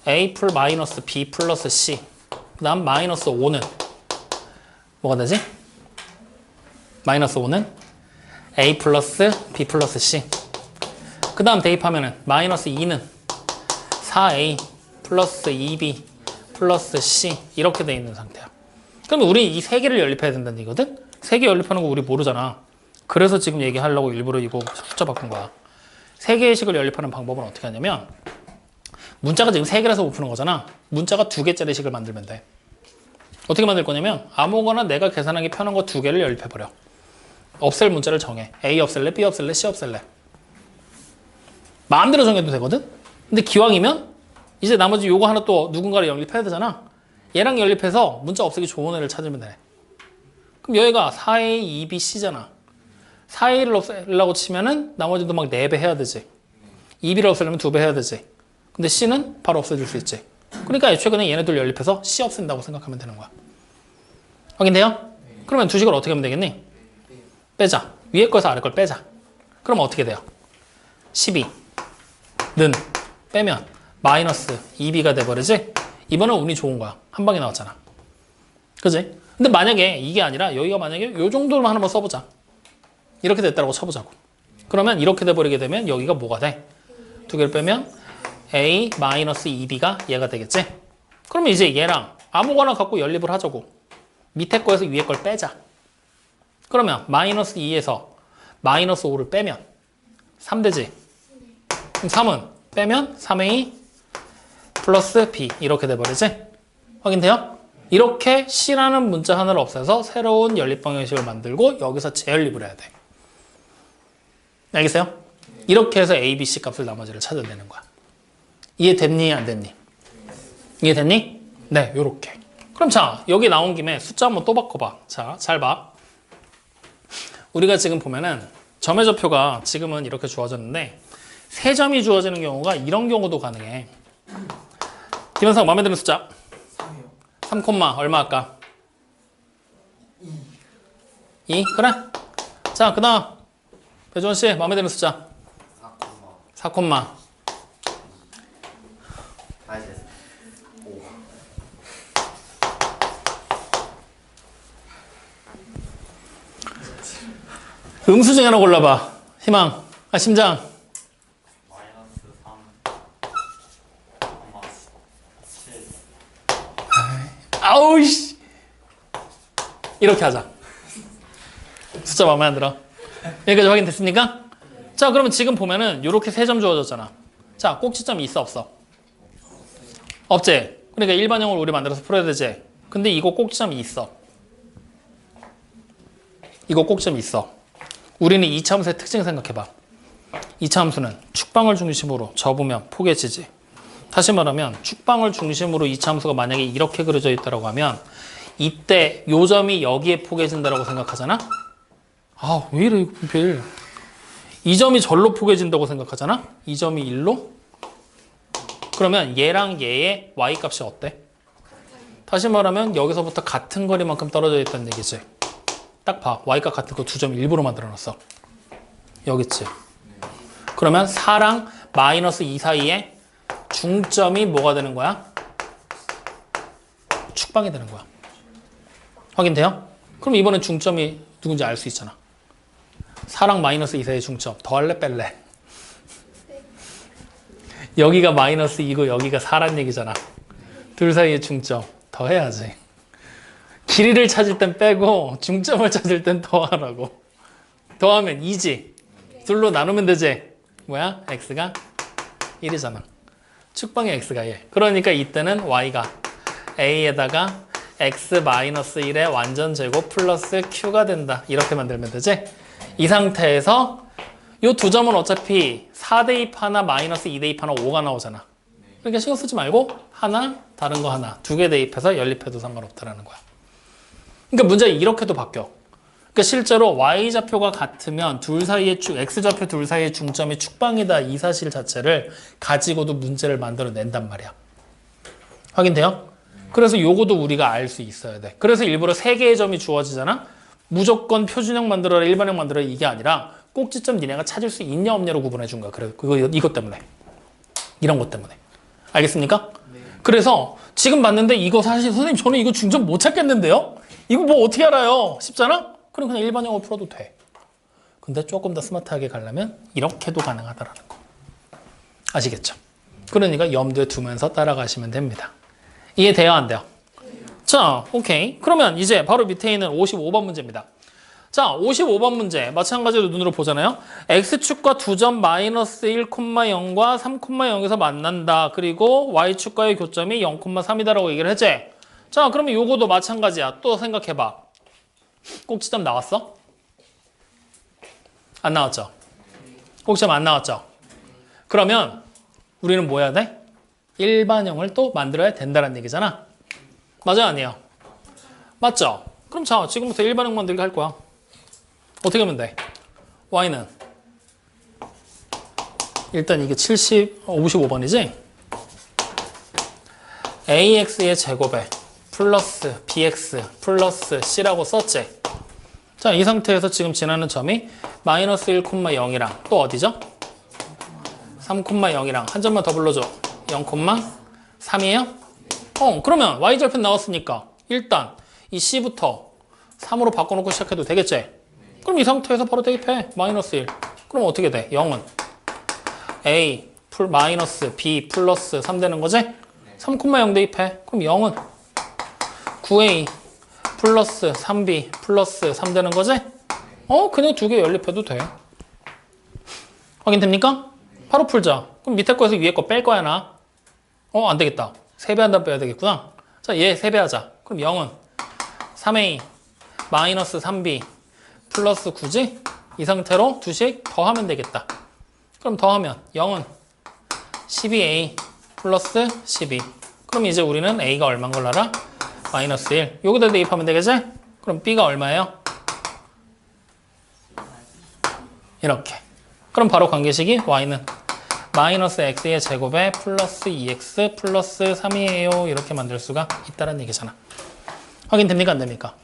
a 풀 마이너스 b 플러스 c 그 다음 마이너스 5는 뭐가 되지? 마이너스 5는 a 플러스 b 플러스 c 그 다음 대입하면은 마이너스 2는 4a 플러스 2b 플러스 c 이렇게 돼 있는 상태야. 그러면 우리 이 3개를 연립해야 된다는 얘기거든? 3개 연립하는 거 우리 모르잖아. 그래서 지금 얘기하려고 일부러 이거 숫자 바꾼 거야. 3개의 식을 연립하는 방법은 어떻게 하냐면 문자가 지금 3개라서 못 푸는 거잖아. 문자가 2개짜리 식을 만들면 돼. 어떻게 만들 거냐면 아무거나 내가 계산하기 편한 거 2개를 연립해버려. 없앨 문자를 정해. A 없앨래? B 없앨래? C 없앨래? 마음대로 정해도 되거든? 근데 기왕이면 이제 나머지 요거 하나 또 누군가를 연립해야 되잖아. 얘랑 연립해서 문자 없애기 좋은 애를 찾으면 돼. 그럼 여기가 4A, 2BC잖아. 4A를 없애려고 치면은 나머지도 막 4배 해야 되지. 2B를 없애려면 2배 해야 되지. 근데 C는 바로 없애줄 수 있지. 그러니까 애초에 그냥 얘네들 연립해서 C 없앤다고 생각하면 되는 거야. 확인돼요? 그러면 두 식을 어떻게 하면 되겠니? 빼자. 위에 거에서 아래 걸 빼자. 그럼 어떻게 돼요? 12는 빼면 마이너스 2B가 돼버리지? 이번엔 운이 좋은 거야. 한 방에 나왔잖아. 그지? 근데 만약에 이게 아니라 여기가 만약에 요 정도로만 하나만 써보자. 이렇게 됐다고 쳐보자고. 그러면 이렇게 돼버리게 되면 여기가 뭐가 돼? 두 개를 빼면 A 마이너스 2B가 얘가 되겠지? 그러면 이제 얘랑 아무거나 갖고 연립을 하자고. 밑에 거에서 위에 걸 빼자. 그러면 마이너스 2에서 마이너스 5를 빼면 3 되지? 그럼 3은 빼면 3A 플러스 B 이렇게 돼버리지? 확인돼요? 이렇게 C라는 문자 하나를 없애서 새로운 연립 방정식을 만들고 여기서 재연립을 해야 돼. 알겠어요? 이렇게 해서 A, B, C 값을 나머지를 찾아내는 거야. 이해됐니? 안 됐니? 이해됐니? 네, 요렇게. 그럼 자, 여기 나온 김에 숫자 한번 또 바꿔봐. 자, 잘 봐. 우리가 지금 보면은 점의 좌표가 지금은 이렇게 주어졌는데 3점이 주어지는 경우가 이런 경우도 가능해. 김현상 마음에 드는 숫자? 3, 얼마 할까? 2. 그래? 자, 그 다음 배주원 씨 마음에 드는 숫자? 4, 음수 중에 하나 골라봐. 희망. 심장. 마이너스 3, 7. 아우씨. 이렇게 하자. 숫자 마음에 안 들어. 여기까지 확인됐습니까? 자, 그러면 지금 보면은 이렇게 3점 주어졌잖아. 자, 꼭지점이 있어, 없어? 없지? 그러니까 일반형을 우리 만들어서 풀어야 되지? 근데 이거 꼭지점이 있어. 이거 꼭지점이 있어. 우리는 이차함수의 특징 생각해봐. 이차함수는 축방을 중심으로 접으면 포개지지. 다시 말하면 축방을 중심으로 이차함수가 만약에 이렇게 그려져 있다고 하면 이때 요 점이 여기에 포개진다고 생각하잖아? 아, 왜 이래, 이거 분필. 이 점이 절로 포개진다고 생각하잖아? 이 점이 1로? 그러면 얘랑 얘의 y값이 어때? 다시 말하면 여기서부터 같은 거리만큼 떨어져 있다는 얘기지. 딱 봐. y값 같은 거 두 점 일부러 만들어놨어. 여기 있지. 그러면 4랑 마이너스 2 사이에 중점이 뭐가 되는 거야? 축방이 되는 거야. 확인돼요? 그럼 이번엔 중점이 누군지 알 수 있잖아. 4랑 마이너스 2 사이의 중점. 더할래 뺄래? 여기가 마이너스 2고 여기가 4란 얘기잖아. 둘 사이의 중점. 더해야지. 길이를 찾을 땐 빼고 중점을 찾을 땐 더하라고. 더하면 2지. 둘로 나누면 되지. 뭐야? x가 1이잖아. 축방의 x가 1. 그러니까 이때는 y가 a에다가 x-1의 완전 제곱 플러스 q가 된다. 이렇게 만들면 되지. 이 상태에서 이 두 점은 어차피 4대입 하나 마이너스 2대입 하나 5가 나오잖아. 그러니까 신경 쓰지 말고 하나, 다른 거 하나, 두 개 대입해서 연립해도 상관없다라는 거야. 그러니까 문제가 이렇게도 바뀌어. 그러니까 실제로 y좌표가 같으면 둘 사이의 x좌표 둘 사이의 중점이 축방이다 이 사실 자체를 가지고도 문제를 만들어낸단 말이야. 확인돼요? 그래서 요거도 우리가 알 수 있어야 돼. 그래서 일부러 3개의 점이 주어지잖아? 무조건 표준형 만들어라 일반형 만들어라 이게 아니라 꼭지점 니네가 찾을 수 있냐 없냐로 구분해 준 거야. 그래, 이것 때문에. 이런 것 때문에. 알겠습니까? 네. 그래서 지금 봤는데 이거 사실 선생님 저는 이거 중점 못 찾겠는데요? 이거 뭐 어떻게 알아요? 쉽잖아? 그럼 그냥 일반형으로 풀어도 돼. 근데 조금 더 스마트하게 가려면 이렇게도 가능하다라는 거. 아시겠죠? 그러니까 염두에 두면서 따라가시면 됩니다. 이해돼요? 안 돼요? 자, 오케이. 그러면 이제 바로 밑에 있는 55번 문제입니다. 자, 55번 문제 마찬가지로 눈으로 보잖아요. x축과 두 점 마이너스 1,0과 3,0에서 만난다. 그리고 y축과의 교점이 0,3이다라고 얘기를 했지. 자, 그러면 요거도 마찬가지야. 또 생각해봐. 꼭지점 나왔어? 안 나왔죠? 꼭지점 안 나왔죠? 그러면 우리는 뭐 해야 돼? 일반형을 또 만들어야 된다는 얘기잖아. 맞아요, 아니에요? 맞죠? 그럼 자, 지금부터 일반형 만들기 할 거야. 어떻게 하면 돼? y는 일단 이게 55번이지? ax의 제곱에 플러스 bx 플러스 c라고 썼지? 자, 이 상태에서 지금 지나는 점이 마이너스 1,0이랑 또 어디죠? 3,0이랑 한 점만 더 불러줘. 0,3이에요? 그러면 y절편 나왔으니까 일단 이 c부터 3으로 바꿔놓고 시작해도 되겠지? 그럼 이 상태에서 바로 대입해. 마이너스 1. 그럼 어떻게 돼? 0은 a 마이너스 b 플러스 3 되는 거지? 3,0 대입해. 그럼 0은 9a 플러스 3b 플러스 3 되는 거지? 그냥 두 개 연립해도 돼. 확인됩니까? 바로 풀자. 그럼 밑에 거에서 위에 거 뺄 거야, 나? 안 되겠다. 세배한다 빼야 되겠구나. 자, 얘 세배하자. 그럼 0은 3a 마이너스 3b 플러스 9지? 이 상태로 두씩 더하면 되겠다. 그럼 더하면 0은 12a 플러스 12. 그럼 이제 우리는 a가 얼마인 걸 알아? 마이너스 1. 여기다 대입하면 되겠지? 그럼 b가 얼마예요? 이렇게. 그럼 바로 관계식이 y는 마이너스 x의 제곱에 플러스 2x 플러스 3이에요. 이렇게 만들 수가 있다는 얘기잖아. 확인됩니까? 안 됩니까?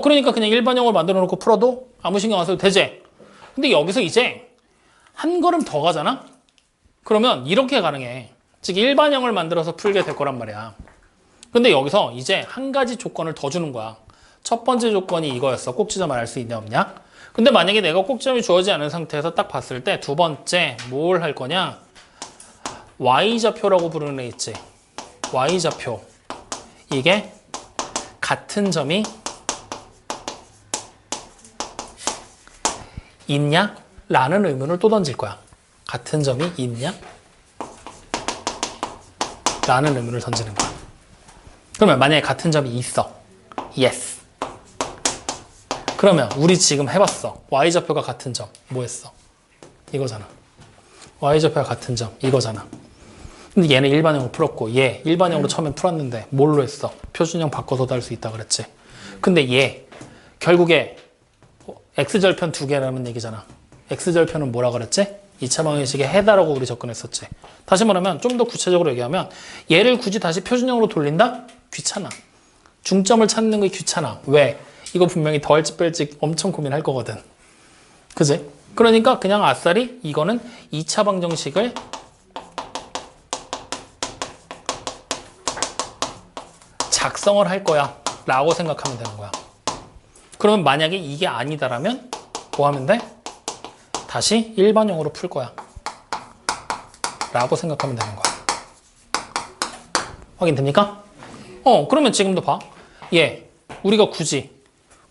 그러니까 그냥 일반형을 만들어 놓고 풀어도 아무 신경 안 써도 되지? 근데 여기서 이제 한 걸음 더 가잖아? 그러면 이렇게 가능해. 즉 일반형을 만들어서 풀게 될 거란 말이야. 근데 여기서 이제 한 가지 조건을 더 주는 거야. 첫 번째 조건이 이거였어. 꼭지점을 알 수 있냐 없냐? 근데 만약에 내가 꼭지점이 주어지지 않은 상태에서 딱 봤을 때 두 번째 뭘 할 거냐? y좌표라고 부르는 애 있지? y좌표. 이게 같은 점이 있냐? 라는 의문을 또 던질 거야. 같은 점이 있냐? 라는 의문을 던지는 거야. 그러면 만약에 같은 점이 있어. yes. 그러면 우리 지금 해봤어. y좌표가 같은 점. 뭐 했어? 이거잖아. y좌표가 같은 점. 이거잖아. 근데 얘는 일반형으로 풀었고 얘 일반형으로 처음에 풀었는데 뭘로 했어? 표준형 바꿔서도 할 수 있다 그랬지. 근데 얘 결국에 x절편 두 개라는 얘기잖아. x절편은 뭐라 그랬지? 2차 방정식의 해다라고 우리 접근했었지. 다시 말하면 좀 더 구체적으로 얘기하면 얘를 굳이 다시 표준형으로 돌린다? 귀찮아. 중점을 찾는 게 귀찮아. 왜? 이거 분명히 더할지 뺄지 엄청 고민할 거거든. 그지? 그러니까 그냥 아싸리 이거는 2차 방정식을 작성을 할 거야 라고 생각하면 되는 거야. 그러면 만약에 이게 아니다라면 뭐 하면 돼? 다시 일반형으로 풀 거야 라고 생각하면 되는 거야. 확인됩니까? 그러면 지금도 봐. 얘 우리가 굳이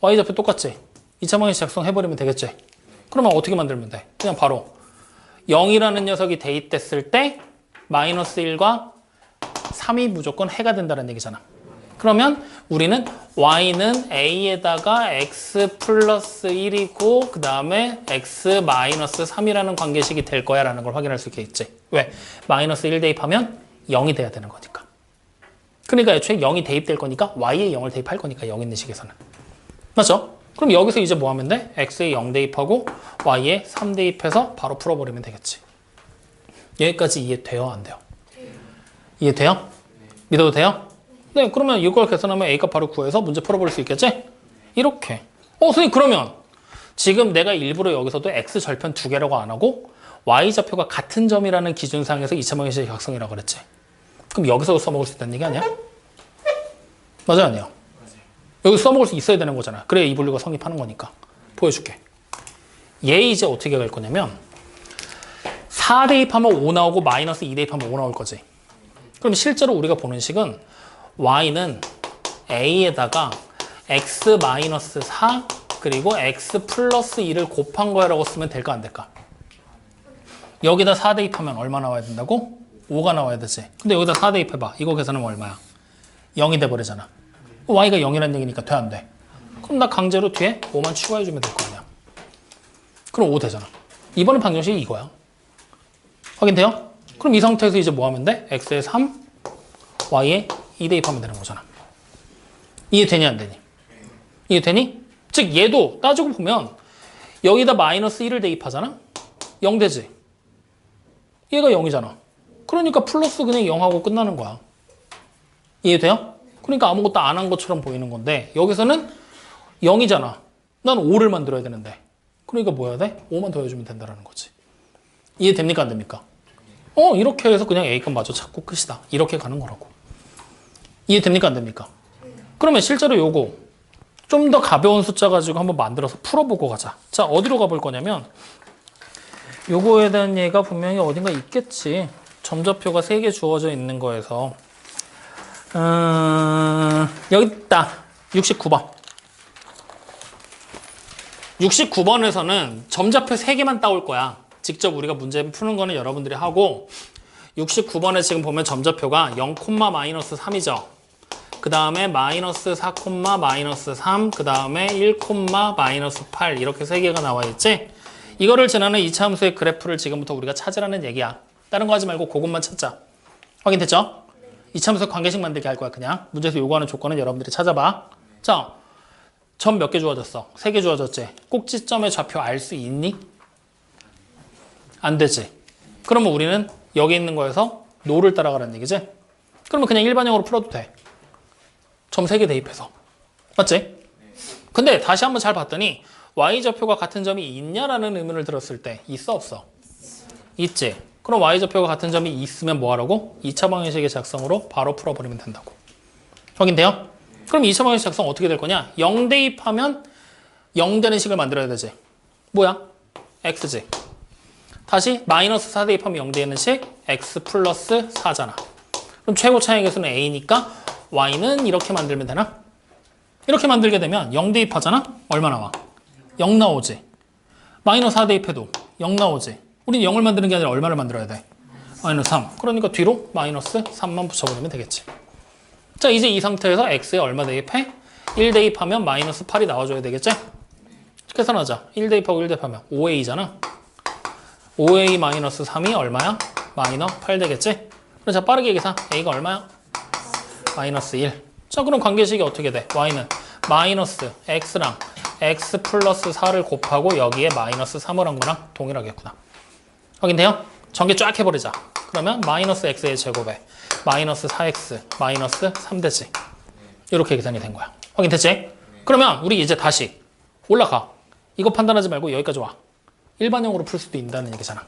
y좌표 똑같지? 2차 방정식 작성해버리면 되겠지? 그러면 어떻게 만들면 돼? 그냥 바로 0이라는 녀석이 대입됐을 때 마이너스 1과 3이 무조건 해가 된다는 얘기잖아. 그러면 우리는 y는 a에다가 x 플러스 1이고 그 다음에 x 마이너스 3이라는 관계식이 될 거야 라는 걸 확인할 수 있겠지. 왜? 마이너스 1 대입하면 0이 돼야 되는 거니까. 그러니까 애초에 0이 대입될 거니까 y에 0을 대입할 거니까 0 있는 식에서는. 맞죠? 그럼 여기서 이제 뭐 하면 돼? x에 0 대입하고 y에 3 대입해서 바로 풀어버리면 되겠지. 여기까지 이해돼요? 안 돼요? 이해돼요? 믿어도 돼요? 네, 그러면 이걸 계산하면 a값 바로 구해서 문제 풀어버릴 수 있겠지? 이렇게. 선생님 그러면 지금 내가 일부러 여기서도 x절편 두 개라고 안 하고 y좌표가 같은 점이라는 기준상에서 2차 방정식 각성이라고 그랬지? 그럼 여기서 써먹을 수 있다는 얘기 아니야? 맞아요, 아니에요? 여기서 써먹을 수 있어야 되는 거잖아. 그래야 이 분류가 성립하는 거니까. 보여줄게. 얘 이제 어떻게 갈 거냐면 4 대입하면 5 나오고 마이너스 2 대입하면 5 나올 거지. 그럼 실제로 우리가 보는 식은 y는 a에다가 x 마이너스 4 그리고 x 플러스 2를 곱한 거야 라고 쓰면 될까 안 될까? 여기다 4 대입하면 얼마 나와야 된다고? 5가 나와야 되지. 근데 여기다 4 대입해봐. 이거 계산하면 얼마야? 0이 돼버리잖아. y가 0이라는 얘기니까 돼 안 돼? 그럼 나 강제로 뒤에 5만 추가해주면 될 거 아니야. 그럼 5 되잖아. 이번에 방정식이 이거야. 확인돼요? 그럼 이 상태에서 이제 뭐 하면 돼? x에 3, y에 2 대입하면 되는 거잖아. 이해되니 안 되니? 이해되니? 즉 얘도 따지고 보면 여기다 마이너스 1을 대입하잖아? 0 되지? 얘가 0이잖아. 그러니까 플러스 그냥 0하고 끝나는 거야. 이해돼요? 그러니까 아무것도 안 한 것처럼 보이는 건데 여기서는 0이잖아. 난 5를 만들어야 되는데. 그러니까 뭐 해야 돼? 5만 더해주면 된다는 거지. 이해됩니까? 안 됩니까? 이렇게 해서 그냥 A값 마저 찾고 끝이다. 이렇게 가는 거라고. 이해됩니까? 안 됩니까? 그러면 실제로 요거 좀 더 가벼운 숫자 가지고 한번 만들어서 풀어보고 가자. 자, 어디로 가볼 거냐면 요거에 대한 얘가 분명히 어딘가 있겠지. 점좌표가 3개 주어져 있는 거에서 여기 있다. 69번. 69번에서는 점좌표 3개만 따올 거야. 직접 우리가 문제 푸는 거는 여러분들이 하고 69번에 지금 보면 점좌표가 0,-3이죠. 그 다음에 마이너스 4, 마이너스 3, 그 다음에 1, 마이너스 8 이렇게 3개가 나와 있지. 이거를 지나는 이차함수의 그래프를 지금부터 우리가 찾으라는 얘기야. 다른 거 하지 말고 그것만 찾자. 확인됐죠? 이차함수의 관계식 만들기 할 거야. 그냥 문제에서 요구하는 조건은 여러분들이 찾아봐. 자, 점 몇 개 주어졌어? 3개 주어졌지? 꼭지점의 좌표 알 수 있니? 안 되지. 그러면 우리는 여기 있는 거에서 노를 따라가라는 얘기지? 그러면 그냥 일반형으로 풀어도 돼. 점 3개 대입해서. 맞지? 근데 다시 한번 잘 봤더니 y좌표가 같은 점이 있냐라는 의문을 들었을 때 있어 없어? 있지. 그럼 y좌표가 같은 점이 있으면 뭐 하라고? 2차 방정식의 작성으로 바로 풀어버리면 된다고. 확인돼요? 그럼 2차 방정식 작성 어떻게 될 거냐? 0 대입하면 0 되는 식을 만들어야 되지. 뭐야? x지. 다시 마이너스 4 대입하면 0 되는 식 x 플러스 4잖아. 그럼 최고 차이 계수는 a니까 y는 이렇게 만들면 되나? 이렇게 만들게 되면 0 대입하잖아? 얼마 나와? 0 나오지. 마이너스 4 대입해도 0 나오지. 우리는 0을 만드는 게 아니라 얼마를 만들어야 돼? 마이너스 3. 그러니까 뒤로 마이너스 3만 붙여버리면 되겠지. 자, 이제 이 상태에서 x에 얼마 대입해? 1 대입하면 마이너스 8이 나와줘야 되겠지? 계산하자. 1 대입하고 1 대입하면 5a잖아. 5a 마이너스 3이 얼마야? 마이너 8 되겠지? 그럼 자, 빠르게 계산. a가 얼마야? 마이너스 1. 자, 그럼 관계식이 어떻게 돼? y는 마이너스 x랑 x 플러스 4를 곱하고 여기에 마이너스 3을 한 거랑 동일하겠구나. 확인돼요? 전개 쫙 해버리자. 그러면 마이너스 x의 제곱에 마이너스 4x 마이너스 3 되지. 이렇게 계산이 된 거야. 확인됐지? 그러면 우리 이제 다시 올라가. 이거 판단하지 말고 여기까지 와. 일반형으로 풀 수도 있다는 얘기잖아.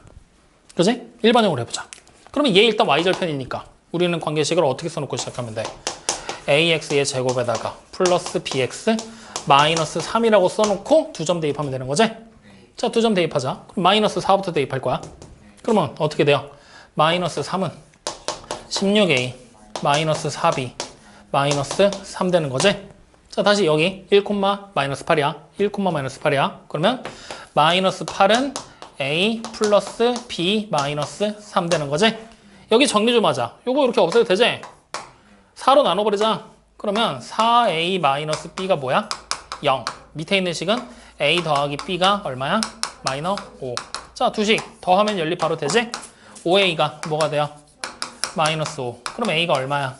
그지? 일반형으로 해보자. 그러면 얘 일단 y절편이니까 우리는 관계식을 어떻게 써놓고 시작하면 돼? ax의 제곱에다가 플러스 bx 마이너스 3이라고 써놓고 2점 대입하면 되는 거지? 자, 2점 대입하자. 그럼 마이너스 4부터 대입할 거야. 그러면 어떻게 돼요? 마이너스 3은 16a 마이너스 4b 마이너스 3 되는 거지? 자, 다시 여기 1, 마이너스 8이야. 1, 마이너스 8이야. 그러면 마이너스 8은 a 플러스 b 마이너스 3 되는 거지? 여기 정리 좀 하자. 요거 이렇게 없애도 되지? 4로 나눠버리자. 그러면 4a 마이너스 b가 뭐야? 0. 밑에 있는 식은 a 더하기 b가 얼마야? 마이너 5. 자, 두 식 더하면 연립 바로 되지? 5a가 뭐가 돼요? 마이너스 5. 그럼 a가 얼마야?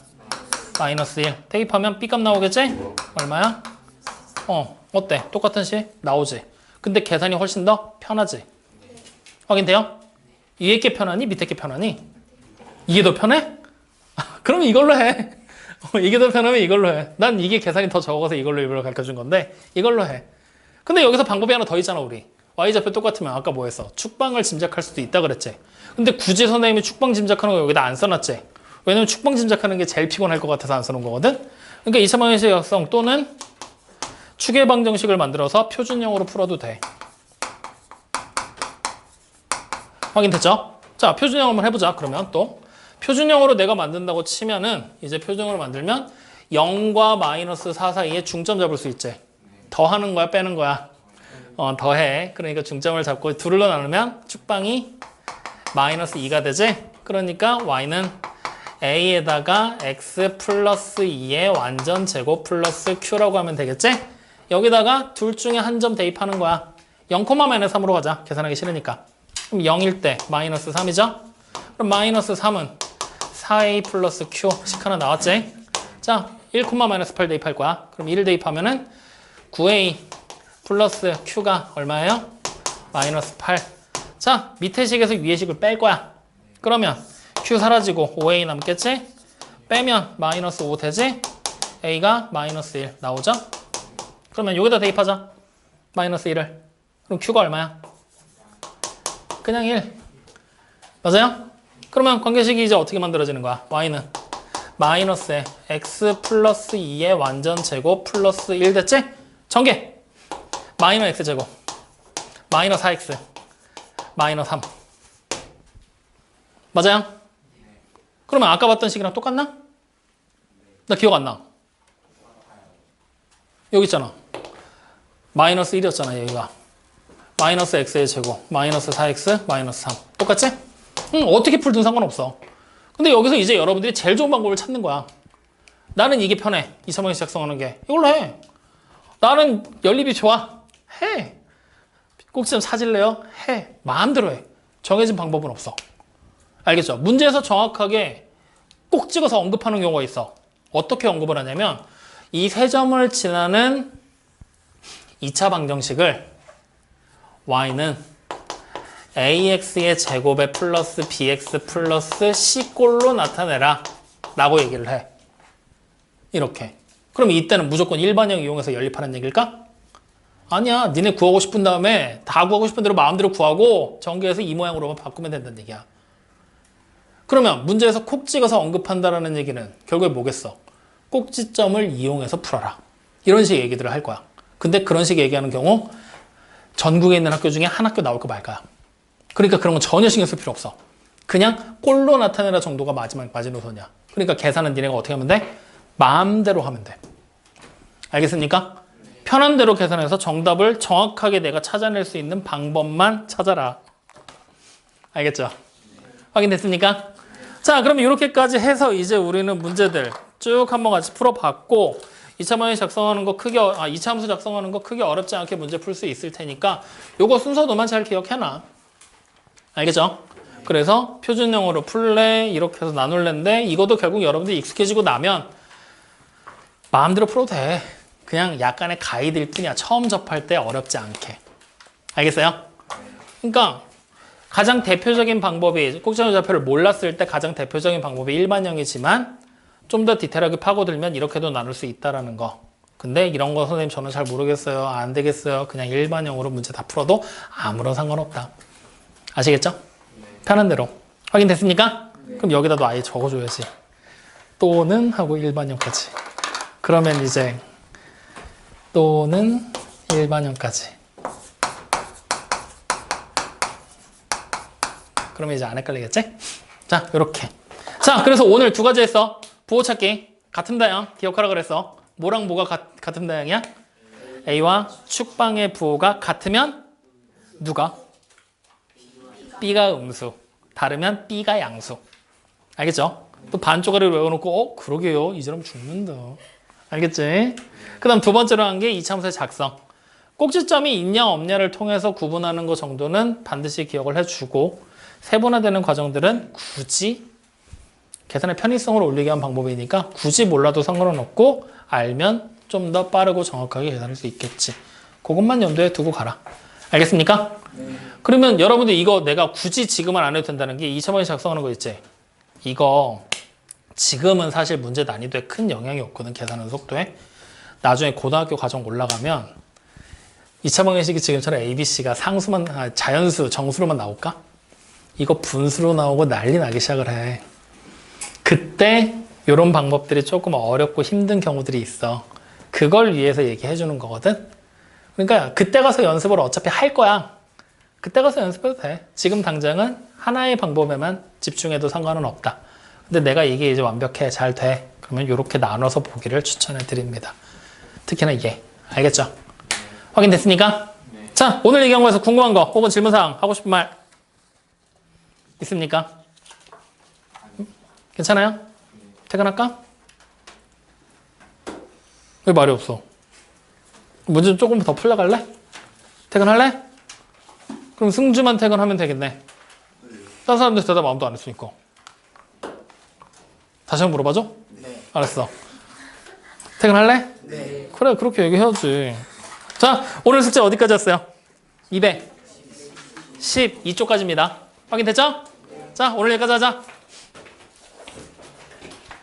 마이너스 1. 대입하면 b값 나오겠지? 얼마야? 어때? 똑같은 식 나오지? 근데 계산이 훨씬 더 편하지? 확인돼요? 위에 게 편하니? 밑에 게 편하니? 이게 더 편해? 그러면 이걸로 해. 이게 더 편하면 이걸로 해. 난 이게 계산이 더 적어서 이걸로 일부러 가르쳐준 건데 이걸로 해. 근데 여기서 방법이 하나 더 있잖아 우리. y좌표 똑같으면 아까 뭐 했어? 축방을 짐작할 수도 있다 그랬지. 근데 굳이 선생님이 축방 짐작하는 거 여기다 안 써놨지. 왜냐면 축방 짐작하는 게 제일 피곤할 것 같아서 안 써놓은 거거든. 그러니까 2차 방정식 약성 또는 추계 방정식을 만들어서 표준형으로 풀어도 돼. 확인됐죠? 자, 표준형 한번 해보자. 그러면 또 표준형으로 내가 만든다고 치면은 이제 표준형으로 만들면 0과 마이너스 4 사이에 중점 잡을 수 있지. 더하는 거야 빼는 거야? 더해. 그러니까 중점을 잡고 둘로 나누면 축방이 마이너스 2가 되지. 그러니까 y는 a에다가 x 플러스 2의 완전 제곱 플러스 q라고 하면 되겠지. 여기다가 둘 중에 한 점 대입하는 거야. 0, 마이너스 3으로 가자. 계산하기 싫으니까. 그럼 0일 때 마이너스 3이죠. 그럼 마이너스 3은 4a 플러스 q식 하나 나왔지? 자, 1, 마이너스 8 대입할 거야. 그럼 1을 대입하면은 9a 플러스 q가 얼마예요? 마이너스 8. 자, 밑에 식에서 위에 식을 뺄 거야. 그러면 q 사라지고 5a 남겠지? 빼면 마이너스 5 되지? a가 마이너스 1 나오죠? 그러면 여기다 대입하자. 마이너스 1을. 그럼 q가 얼마야? 그냥 1. 맞아요? 그러면 관계식이 이제 어떻게 만들어지는 거야? y는 마이너스에 x 플러스 2의 완전 제곱 플러스 1 됐지? 전개. 마이너스 x 제곱. 마이너스 4x. 마이너스 3. 맞아요? 그러면 아까 봤던 식이랑 똑같나? 나 기억 안 나. 여기 있잖아. 마이너스 1이었잖아, 여기가. 마이너스 x의 제곱, 마이너스 4x, 마이너스 3. 똑같지? 어떻게 풀든 상관없어. 근데 여기서 이제 여러분들이 제일 좋은 방법을 찾는 거야. 나는 이게 편해. 2차방정식 작성하는 게. 이걸로 해. 나는 연립이 좋아. 해. 꼭지점 찾을래요? 해. 마음대로 해. 정해진 방법은 없어. 알겠죠? 문제에서 정확하게 꼭 찍어서 언급하는 경우가 있어. 어떻게 언급을 하냐면 이 세 점을 지나는 2차 방정식을 y는 ax의 제곱에 플러스 bx 플러스 c꼴로 나타내라 라고 얘기를 해. 이렇게. 그럼 이때는 무조건 일반형 이용해서 연립하는 얘기일까? 아니야. 니네 구하고 싶은 다음에 다 구하고 싶은 대로 마음대로 구하고 전개해서 이 모양으로만 바꾸면 된다는 얘기야. 그러면 문제에서 콕 찍어서 언급한다라는 얘기는 결국에 뭐겠어? 꼭지점을 이용해서 풀어라. 이런 식의 얘기들을 할 거야. 근데 그런 식의 얘기하는 경우 전국에 있는 학교 중에 한 학교 나올까 말까야. 그러니까 그런 건 전혀 신경 쓸 필요 없어. 그냥 꼴로 나타내라 정도가 마지노선이야. 그러니까 계산은 니네가 어떻게 하면 돼? 마음대로 하면 돼. 알겠습니까? 편한 대로 계산해서 정답을 정확하게 내가 찾아낼 수 있는 방법만 찾아라. 알겠죠? 확인됐습니까? 자, 그럼 이렇게까지 해서 이제 우리는 문제들 쭉 한번 같이 풀어봤고 2차 방정식 작성하는 거 크게 2차 함수 작성하는 거 크게 어렵지 않게 문제 풀 수 있을 테니까 요거 순서도만 잘 기억해놔. 알겠죠? 그래서 표준형으로 풀래 이렇게 해서 나눌랜데 이것도 결국 여러분들이 익숙해지고 나면 마음대로 풀어도 돼. 그냥 약간의 가이드일 뿐이야. 처음 접할 때 어렵지 않게. 알겠어요? 그러니까 가장 대표적인 방법이 꼭지점 좌표를 몰랐을 때 가장 대표적인 방법이 일반형이지만 좀 더 디테일하게 파고들면 이렇게도 나눌 수 있다라는 거. 근데 이런 거 선생님 저는 잘 모르겠어요. 안 되겠어요. 그냥 일반형으로 문제 다 풀어도 아무런 상관없다. 아시겠죠? 편한 대로. 확인됐습니까? 그럼 여기다도 아예 적어줘야지. 또는 하고 일반형까지. 그러면 이제 또는 일반형까지. 그러면 이제 안 헷갈리겠지? 자, 요렇게. 자, 그래서 오늘 두 가지 했어. 부호 찾기. 같은 다양. 기억하라 그랬어. 뭐랑 뭐가 같은 다양이야? A와 축방의 부호가 같으면 누가? B가 음수. 다르면 B가 양수. 알겠죠? 또 반쪽짜리 외워놓고 그러게요. 이제럼 죽는다. 알겠지? 그 다음 두 번째로 한 게 이차함수의 작성. 꼭지점이 있냐 없냐를 통해서 구분하는 것 정도는 반드시 기억을 해주고 세분화되는 과정들은 굳이 계산의 편의성을 올리게 위한 방법이니까 굳이 몰라도 상관은 없고 알면 좀 더 빠르고 정확하게 계산할 수 있겠지. 그것만 염두에 두고 가라. 알겠습니까? 네. 그러면 여러분들 이거 내가 굳이 지금은 안 해도 된다는 게 2차 방정식 작성하는 거 있지? 이거 지금은 사실 문제 난이도에 큰 영향이 없거든. 계산하는 속도에. 나중에 고등학교 과정 올라가면 2차 방정식이 지금처럼 ABC가 자연수, 정수로만 나올까? 이거 분수로 나오고 난리 나기 시작을 해. 그때 이런 방법들이 조금 어렵고 힘든 경우들이 있어. 그걸 위해서 얘기해 주는 거거든. 그러니까 그때 가서 연습을 어차피 할 거야. 그때 가서 연습해도 돼. 지금 당장은 하나의 방법에만 집중해도 상관은 없다. 근데 내가 이게 이제 완벽해, 잘 돼. 그러면 이렇게 나눠서 보기를 추천해 드립니다. 특히나 얘. 알겠죠? 확인됐습니까? 네. 자, 오늘 얘기한 거에서 궁금한 거 혹은 질문사항 하고 싶은 말 있습니까? 괜찮아요? 퇴근할까? 왜 말이 없어? 문제 조금 더 풀려갈래? 퇴근할래? 그럼 승주만 퇴근하면 되겠네. 다른 사람들 대답 아무도 안 했으니까. 다시 한번 물어봐줘? 네. 알았어. 퇴근할래? 네. 그래, 그렇게 얘기해야지. 자, 오늘 숙제 어디까지 했어요? 212쪽까지입니다. 확인됐죠? 자, 오늘 여기까지 하자.